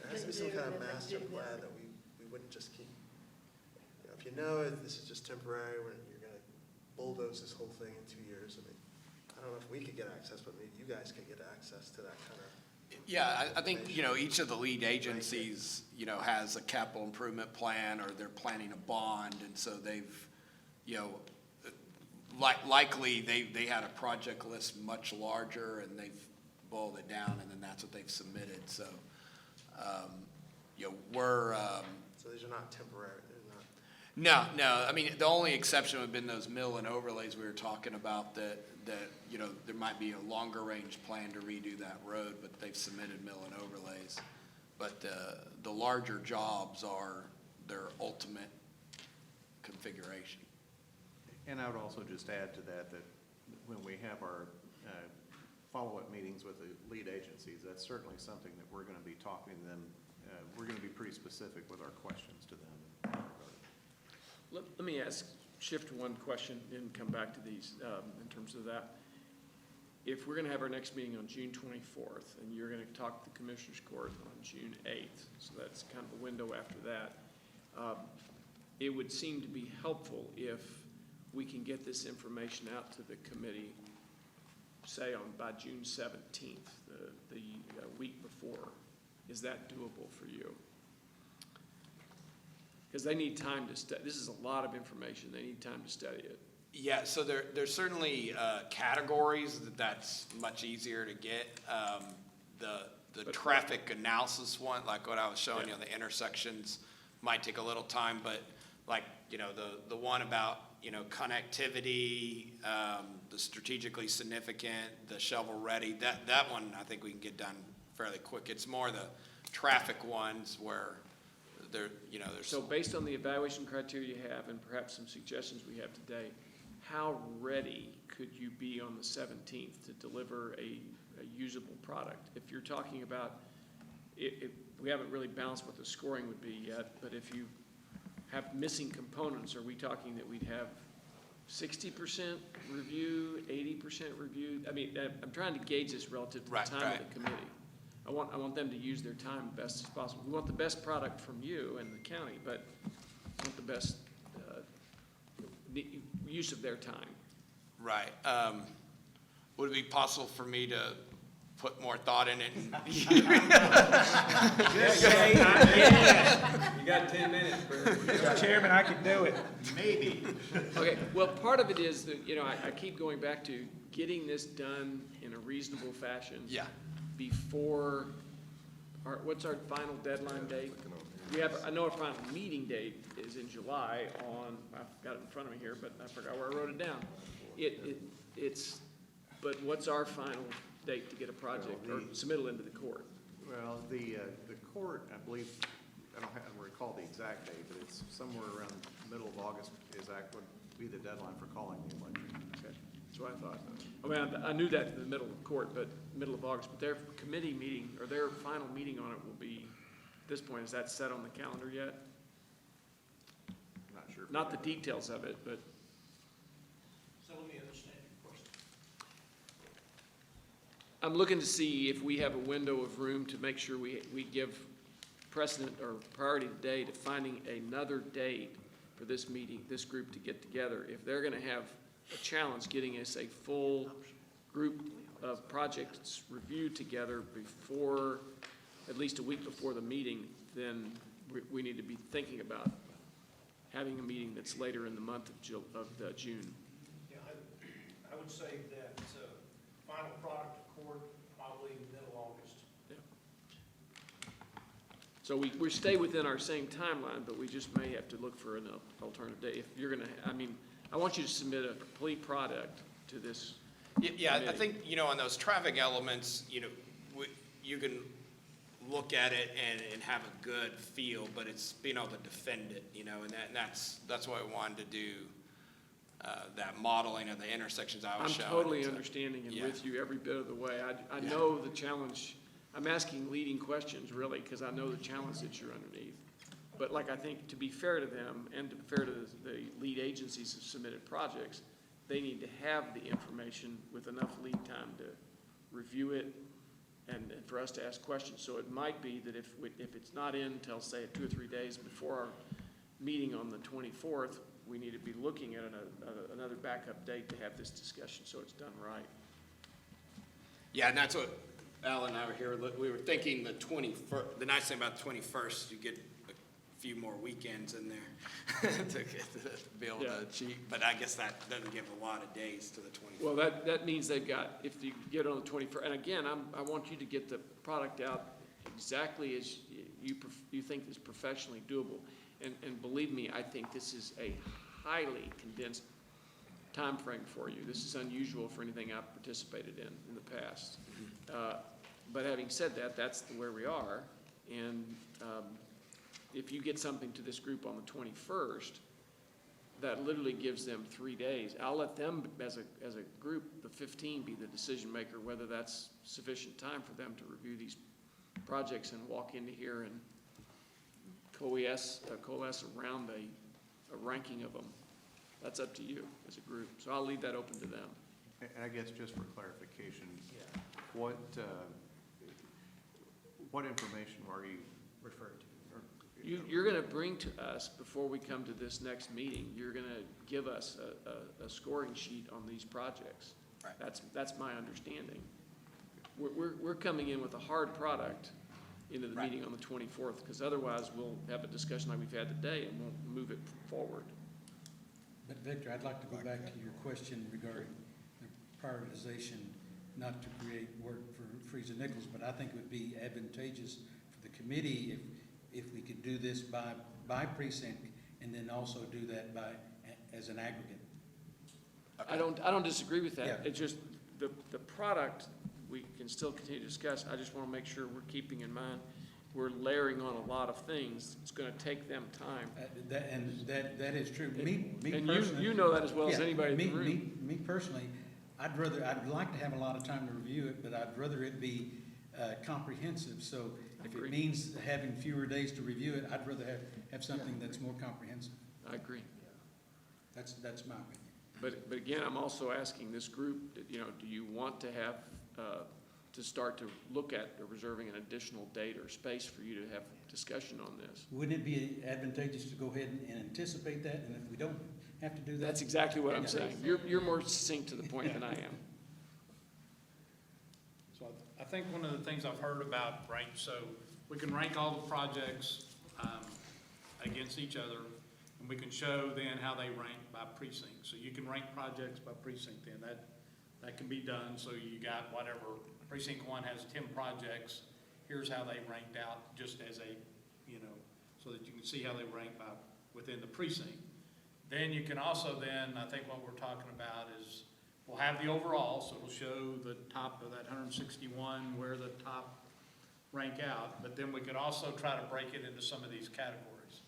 There has to be some kind of master plan that we wouldn't just keep. If you know this is just temporary, you're going to bulldoze this whole thing in 2 years. I don't know if we could get access, but maybe you guys could get access to that kind of. Yeah, I think, each of the lead agencies, has a capital improvement plan, or they're planning a bond, and so they've, likely they had a project list much larger, and they've boiled it down, and then that's what they've submitted, so, we're, So these are not temporary, they're not. no, I mean, the only exception would have been those mill and overlays we were talking about that, there might be a longer range plan to redo that road, but they've submitted mill and overlays. But, the larger jobs are their ultimate configuration. And I would also just add to that, that when we have our follow-up meetings with the lead agencies, that's certainly something that we're going to be talking to them. We're going to be pretty specific with our questions to them. Let me shift one question and come back to these in terms of that. If we're going to have our next meeting on June 24th, and you're going to talk to the Commissioners Court on June 8th, so that's kind of a window after that, it would seem to be helpful if we can get this information out to the committee, say by June 17th, the week before. Is that doable for you? Because they need time to study. This is a lot of information. They need time to study it. Yeah, so there's certainly categories that's much easier to get. The traffic analysis one, like what I was showing you, the intersections might take a little time, but like, the one about, connectivity, the strategically significant, the shovel-ready, that one I think we can get done fairly quick. It's more the traffic ones where there's. So based on the evaluation criteria you have and perhaps some suggestions we have today, how ready could you be on the 17th to deliver a usable product? If you're talking about, we haven't really balanced what the scoring would be yet, but if you have missing components, are we talking that we'd have 60% review, 80% review? I mean, I'm trying to gauge this relative to the time of the committee. I want them to use their time best as possible. We want the best product from you and the county, but we want the best use of their time. Right. Would it be possible for me to put more thought in it? You got 10 minutes, Mr. Chairman, I can do it. Maybe. Okay, well, part of it is that, I keep going back to getting this done in a reasonable fashion. Yeah. Before, what's our final deadline date? I know our final meeting date is in July I've got it in front of me here, but I forgot where I wrote it down. But what's our final date to get a project or submittal into the court? Well, the court, I believe, I don't recall the exact date, but it's somewhere around middle of August would be the deadline for calling the election. Okay, that's what I thought. I mean, I knew that in the middle of court, but middle of August, but their committee meeting, or their final meeting on it will be, at this point, is that set on the calendar yet? Not sure. Not the details of it, but. So let me understand your question. I'm looking to see if we have a window of room to make sure we give precedent or priority today to finding another date for this meeting, this group to get together. If they're gonna have a challenge getting us a full group of projects reviewed together before, at least a week before the meeting, then we need to be thinking about having a meeting that's later in the month of June. Yeah, I would say that final product of court, probably middle August. Yeah. So we stay within our same timeline, but we just may have to look for an alternative day. If you're gonna, I want you to submit a complete product to this. Yeah, I committee. think, on those traffic elements, you can look at it and have a good feel, but it's being able to defend it, and that's why I wanted to do that modeling of the intersections I was showing. I'm totally understanding and with you every bit of the way. I know the challenge. I'm asking leading questions, really, because I know the challenge that you're underneath. But I think to be fair to them and to be fair to the lead agencies who submitted projects, they need to have the information with enough lead time to review it and for us to ask questions. So it might be that if it's not in until, say, 2 or 3 days before our meeting on the 24th, we need to be looking at another backup date to have this discussion so it's done right. Yeah, and that's what Al and I were here, we were thinking the 21st, the nice thing about the 21st, you get a few more weekends in there to be able to achieve, but I guess that doesn't give a lot of days to the 21st. Well, that means they've got, if you get on the 21st, and again, I want you to get the product out exactly as you think is professionally doable. And believe me, I think this is a highly condensed time frame for you. This is unusual for anything I've participated in the past. But having said that, that's where we are. And if you get something to this group on the 21st, that literally gives them 3 days. I'll let them, as a group, the 15, be the decision maker, whether that's sufficient time for them to review these projects and walk into here and coalesce around a ranking of them. That's up to you as a group. So I'll leave that open to them. And I guess just for clarification, what information are you referring to? You're going to bring to us, before we come to this next meeting, you're going to give us a scoring sheet on these projects. Right. That's my understanding. We're coming in with a hard product into the meeting on the 24th, because otherwise we'll have a discussion like we've had today and won't move it forward. But Victor, I'd like to go back to your question regarding the prioritization, not to create work for Friesen Nichols, but I think it would be advantageous for the committee if we could do this by precinct and then also do that as an aggregate. I don't disagree with that. Yeah. It's just the product we can still continue to discuss. I just want to make sure we're keeping in mind we're layering on a lot of things. It's going to take them time. That is true. Me And personally, you know that as well as anybody in the room. Me personally, I'd like to have a lot of time to review it, but I'd rather it be comprehensive. So if it means having fewer days to review it, I'd rather have something that's more comprehensive. I agree. That's my opinion. But again, I'm also asking this group, do you want to have, to start to look at reserving an additional date or space for you to have discussion on this? Wouldn't it be advantageous to go ahead and anticipate that, and if we don't have to do that? That's exactly what I'm saying. You're more succinct to the point than I am. So I think one of the things I've heard about so we can rank all the projects against each other, and we can show then how they rank by precinct. So you can rank projects by precinct then. That can be done. So you got whatever, precinct 1 has 10 projects. Here's how they ranked out just as so that you can see how they rank within the precinct. Then you can also I think what we're talking about is we'll have the overall, so it'll show the top of that 161, where the top rank out, but then we could also try to break it into some of these categories.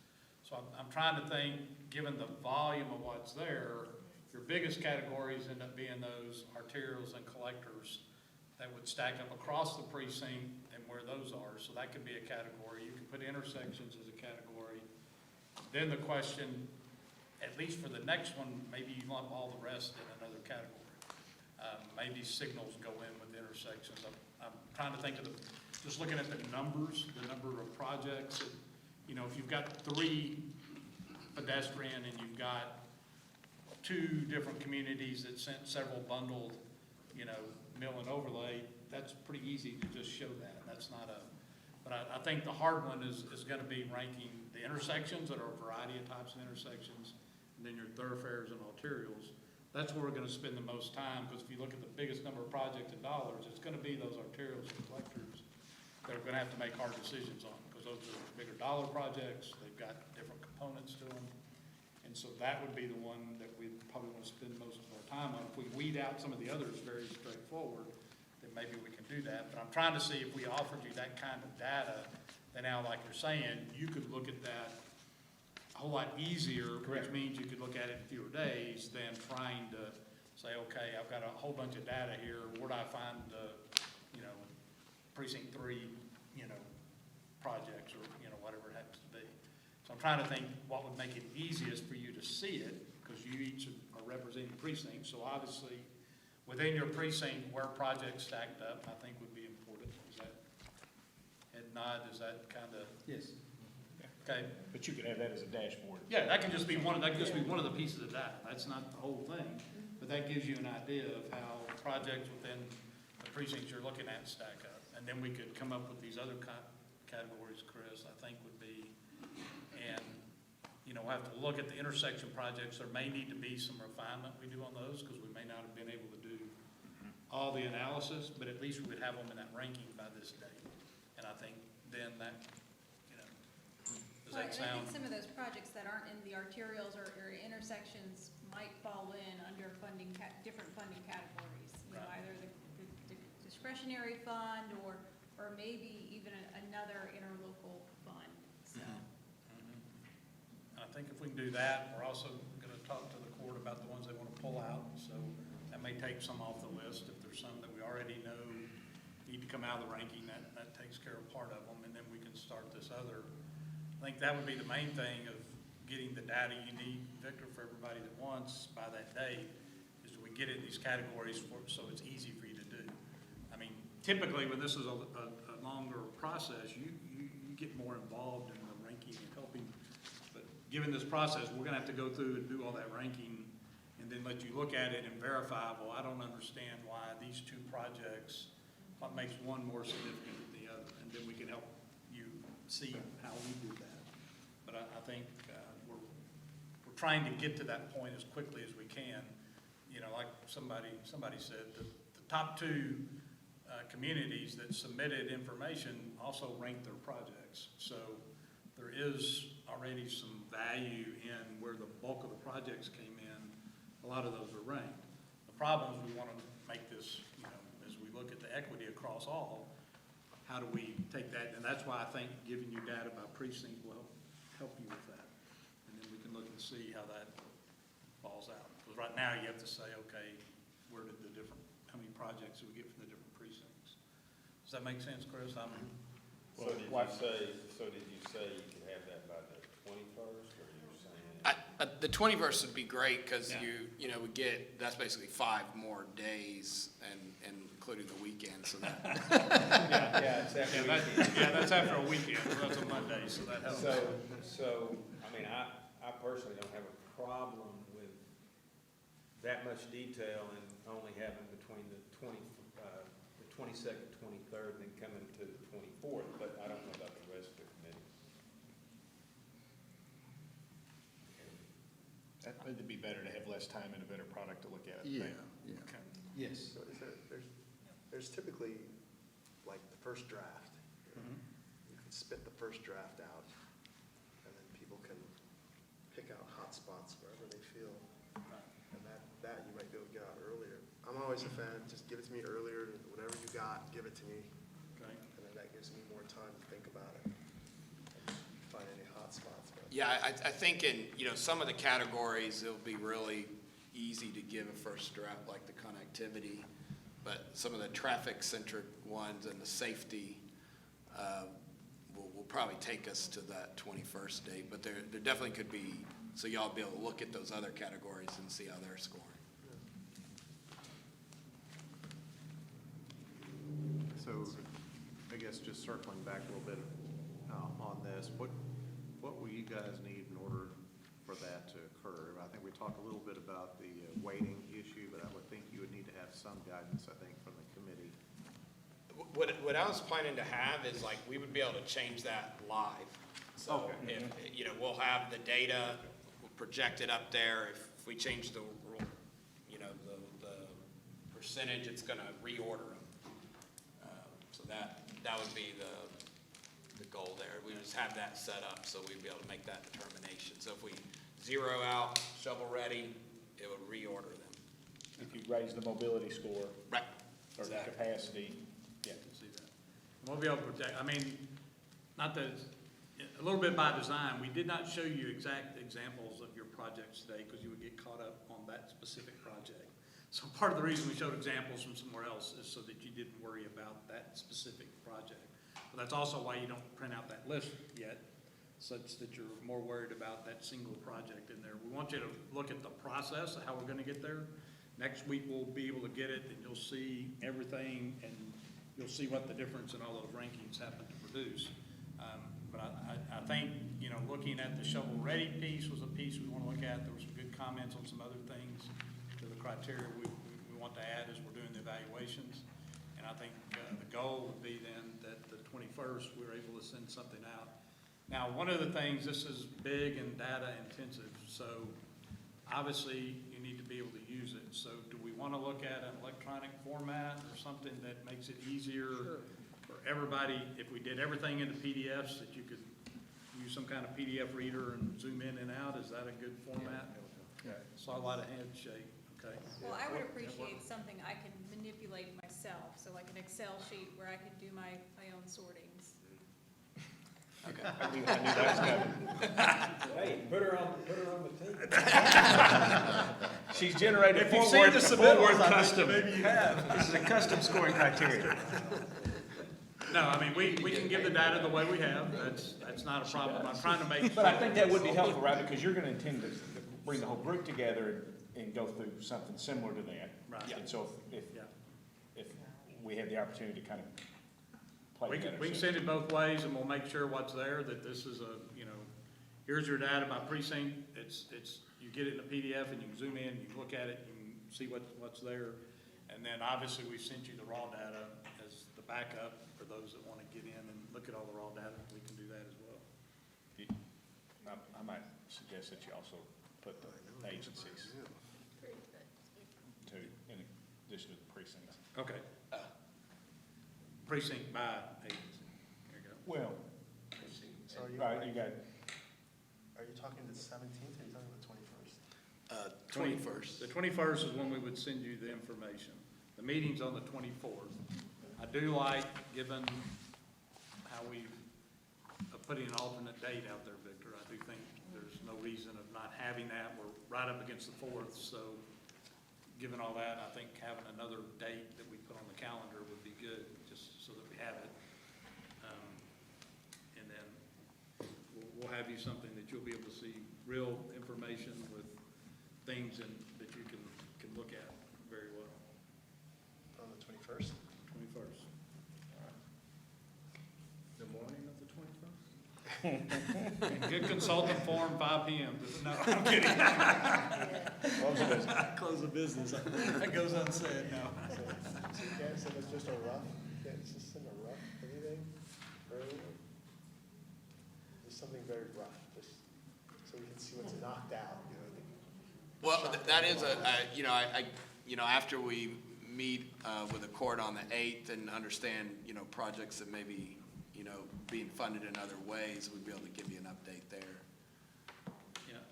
So I'm trying to think, given the volume of what's there, your biggest categories end up being those arterials and collectors that would stack up across the precinct and where those are. So that could be a category. You can put intersections as a category. Then the question, at least for the next one, maybe you lump all the rest in another category. Maybe signals go in with intersections. I'm trying to think of just looking at the numbers, the number of projects. If you've got 3 pedestrian and you've got 2 different communities that sent several bundled, mill and overlay, that's pretty easy to just show that. That's not but I think the hard one is going to be ranking the intersections that are a variety of types of intersections, and then your thoroughfares and arterials. That's where we're going to spend the most time, because if you look at the biggest number of projects in dollars, it's going to be those arterials and collectors that we're going to have to make hard decisions on, because those are bigger dollar projects. They've got different components to them. And so that would be the one that we probably want to spend most of our time on. If we weed out some of the others very straightforward, then maybe we can do that. But I'm trying to see if we offered you that kind of data, then now, like you're saying, you could look at that a whole lot easier, which means you could look at it in fewer days than trying to say, okay, I've got a whole bunch of data here. Where do I find precinct 3, projects, or whatever it happens to be. So I'm trying to think what would make it easiest for you to see it, because you each are representing precincts. So obviously, within your precinct, where projects stacked up, I think would be important. Is that head nod? Is that kind of? Yes. Okay. But you could have that as a dashboard. Yeah, that can just be one of the pieces of data. That's not the whole thing, but that gives you an idea of how projects within the precincts you're looking at stack up. And then we could come up with these other categories, Chris, I think would be, and, we'll have to look at the intersection projects. There may need to be some refinement we do on those, because we may not have been able to do all the analysis, but at least we would have them in that ranking by this date. And I think then that, Well, that and I sound? think some of those projects that aren't in the arterials or intersections might fall in under different funding categories. You know, Right. either the discretionary fund or maybe even another interlocal fund, so. I think if we can do that, we're also gonna talk to the court about the ones they wanna pull out, so that may take some off the list. If there's some that we already know need to come out of the ranking, that takes care of part of them, and then we can start this other. I think that would be the main thing of getting the data you need, Victor, for everybody that wants by that date, is do we get it in these categories so it's easy for you to do. I mean, typically, when this is a longer process, you get more involved in the ranking and helping. But given this process, we're gonna have to go through and do all that ranking and then let you look at it and verify, well, I don't understand why these two projects, what makes one more significant than the other, and then we can help you see how we do that. But I think we're trying to get to that point as quickly as we can. You know, like somebody said, the top two communities that submitted information also ranked their projects. So there is already some value in where the bulk of the projects came in. A lot of those are ranked. The problem is we want to make this, you know, as we look at the equity across all, how do we take that? And that's why I think giving you data by precinct will help you with that. And then we can look and see how that falls out. Because right now you have to say, okay, where did how many projects do we get from the different precincts? Does that make sense, Chris? So did you say you could have that by the 21st, or you're saying? The 21st would be great, because you know, we get, that's basically 5 more days and including the weekend, so that. Yeah, it's after weekend. Yeah, that's after a weekend, that's a Monday, so that helps. So, I mean, I personally don't have a problem with that much detail and only having between the 22nd, 23rd, and then coming to the 24th, but I don't know about the rest of the committee. It'd be better to have less time and a better product to look at. Yeah, right? yeah. Okay. Yes. So there's typically, like, the first draft. You can spit the first draft out, and then people can pick out hot spots wherever they feel. And that you might be able to get out earlier. I'm always a fan, just give it to me earlier, whatever you got, give it to me. Okay. And then that gives me more time to think about it, and find any hot spots. But Yeah, I think in, you know, some of the categories, it'll be really easy to give a first draft, like the connectivity. But some of the traffic-centric ones and the safety will probably take us to that 21st date. But there definitely could be, so y'all be able to look at those other categories and see how they're scoring. So, I guess just circling back a little bit on this, what will you guys need in order for that to occur? I think we talked a little bit about the weighting issue, but I would think you would need to have some guidance, I think, from the committee. What I was planning to have is, like, we would be able to change that live. So Okay. if, you know, we'll have the data, we'll project it up there. If we change the, you know, the percentage, it's gonna reorder them. So that would be the goal there. We just have that set up so we'd be able to make that determination. So if we zero out shovel ready, it would reorder them. If you raise the mobility score. Right. Or the Exactly. capacity, yeah. See that. And we'll be able to protect, I mean, not that, a little bit by design, we did not show you exact examples of your projects today because you would get caught up on that specific project. So part of the reason we showed examples from somewhere else is so that you didn't worry about that specific project. But that's also why you don't print out that list yet, such that you're more worried about that single project in there. We want you to look at the process of how we're gonna get there. Next week, we'll be able to get it, and you'll see everything, and you'll see what the difference in all those rankings happen to produce. But I think, you know, looking at the shovel-ready piece was a piece we want to look at. There were some good comments on some other things to the criteria we want to add as we're doing the evaluations. And I think the goal would be then that the 21st, we're able to send something out. Now, one of the things, this is big and data intensive, so obviously you need to be able to use it. So do we want to look at an electronic format or something that makes it easier for everybody? If we did everything into PDFs that you could use some kind of PDF reader and zoom in and out? Is that a good format? Saw a lot of head shake, okay. Well, I would appreciate something I can manipulate myself, so like an Excel sheet where I could do my own sortings. I knew that was coming. Hey, put her on the team. She's generated If you've Fort seen the submittals, Worth I think custom. maybe you have. This is a custom scoring criteria. No, I mean, we can give the data the way we have, that's not a problem. I'm trying to make. But I think that would be helpful, right, because you're gonna intend to bring the whole group together and go through something similar to that. Right. And so if we have the opportunity to kind of play We together. can send it both ways, and we'll make sure what's there, that this is a, here's your data by precinct. It's, you get it in a PDF, and you can zoom in, you can look at it, you can see what's there. And then, obviously, we've sent you the raw data as the backup for those that want to get in and look at all the raw data. We can do that as well. I might suggest that you also put the agencies to, in addition to the precincts. Okay. Precinct by agency. There you go. Well, So are you, right, you got, are you talking the 17th, or are you talking the 21st? 21st. The 21st is when we would send you the information. The meeting's on the 24th. I do like, given how we've putting an alternate date out there, Victor, I do think there's no reason of not having that. We're right up against the 4th, so given all that, I think having another date that we put on the calendar would be good, just so that we have it. And then we'll have you something that you'll be able to see real information with things that you can look at very well. On the 21st? 21st. The morning of the 21st? Good consultant form, 5 PM. No, I'm kidding. Close the business. That goes unsaid, no. So you can't send us just a rough, you can't just send a rough anything earlier? Just something very rough, just so we can see what's knocked out, Well, that is after we meet with the court on the 8th and understand, projects that may be, being funded in other ways, we'd be able to give you an update there. Yeah.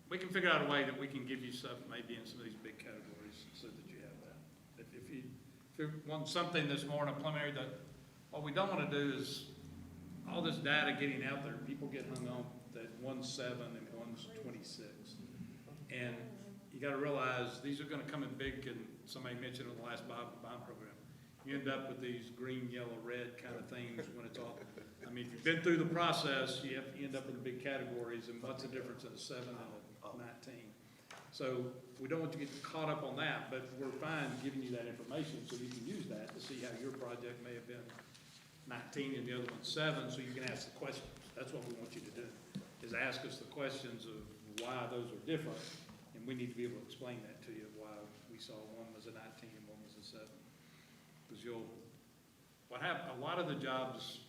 We can figure out a way that we can give you stuff maybe in some of these big categories so that you have that. If you want something that's more in a preliminary, what we don't want to do is all this data getting out there, people get hung on that one's 7 and one's 26. And you got to realize these are going to come in big, and somebody mentioned in the last bond program. You end up with these green, yellow, red kind of things when it's all, I mean, if you've been through the process, you end up in the big categories, and what's the difference in a 7 and a 19? So we don't want you to get caught up on that, but we're fine giving you that information so you can use that to see how your project may have been 19 and the other one's 7, so you can ask the questions. That's what we want you to do, is ask us the questions of why those are different, and we need to be able to explain that to you, why we saw one was a 19 and one was a 7. Because a lot of the jobs,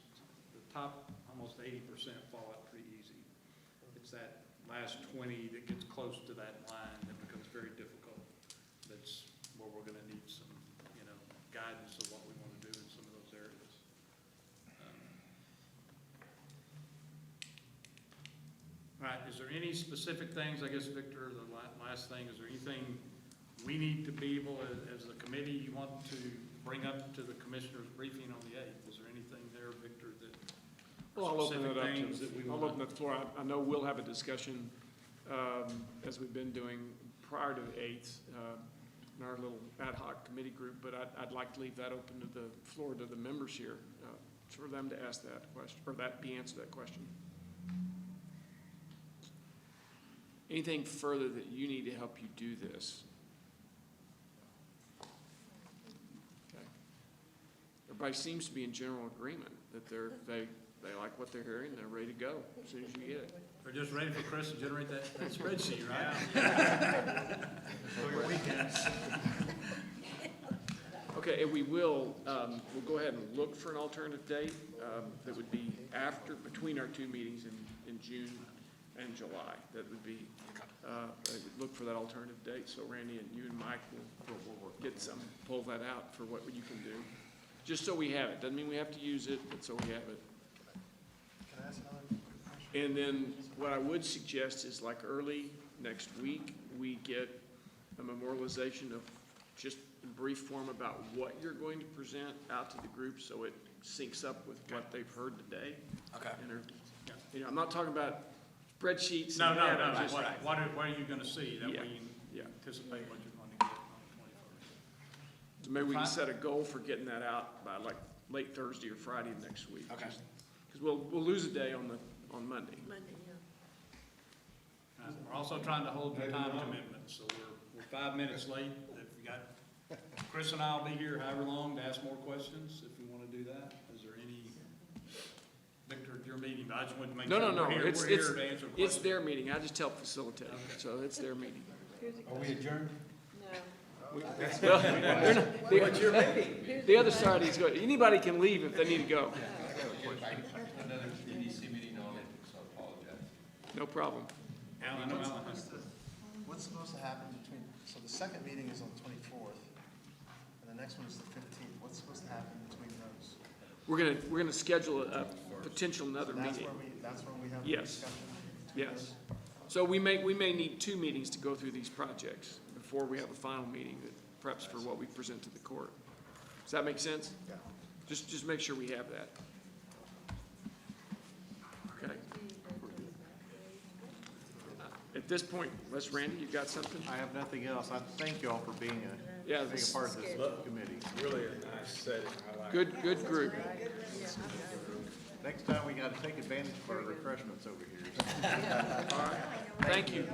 the top almost 80% fall out pretty easy. It's that last 20 that gets close to that line that becomes very difficult. That's where we're gonna need some, guidance of what we want to do in some of those areas. All right, is there any specific things, I guess, Victor, the last thing, is there anything we need to be able, as a committee, you want to bring up to the commissioner's briefing on the 8th? Is there anything there, Victor, that Well, I'll open it specific up things that we I'll want? open up the floor. I know we'll have a discussion, as we've been doing prior to the 8th, in our little ad hoc committee group, but I'd like to leave that open to the floor to the members here, for them to ask that question, or answer that question. Anything further that you need to help you do this? Okay. Everybody seems to be in general agreement that they like what they're hearing, they're ready to go as soon as you get it. We're just ready for Chris to generate that spreadsheet, right? For your weekends. Okay, and we'll go ahead and look for an alternative date that would be between our two meetings in June and July. That would be, look for that alternative date. So Randy and you and Mike will pull that out for what you can do. Just so we have it. Doesn't mean we have to use it, but so we have it. Can And then what I would suggest is like early next week, we get a memorialization of just in brief form about what you're going to present out to the group so it syncs up with what they've heard today. Okay. And you know, I'm not talking about spreadsheets. No, and no, that, I'm no, just- what are you gonna see? That Yeah, way you yeah. anticipate what you're going to get on the 21st. So maybe we can Fine. set a goal for getting that out by like late Thursday or Friday next week. Okay. Because we'll lose a day on Monday. Monday, yeah. We're also trying to hold your time commitments, so we're 5 minutes late. If you got, Chris and I'll be here however long to ask more questions, if we want to do that. Is there any, Victor, it's your meeting, but I just wanted to make No, sure no, no, we're it's, here to answer it's questions. their meeting. I just help facilitate, so it's their meeting. Are we adjourned? No. Well, they're not- the other side is good. Anybody can leave if they need to go. Another EDC meeting on it, so I apologize. No problem. Alan, Alan. What's supposed to happen between, so the second meeting is on the 24th, and the next one is the 15th. What's supposed to happen between those? We're gonna schedule a potential another That's meeting. where we have the Yes. discussion? Yes. So we may need 2 meetings to go through these projects before we have a final meeting that preps for what we present to the court. Does that make sense? Yeah. Just make sure we have that. Okay. At this point, unless Randy, you got something? I have nothing else. I thank you all for being Yeah, being a part of this committee. Really a nice setting, I like it. Good group. Next time, we gotta take advantage of our refreshments over here. All right. Thank you.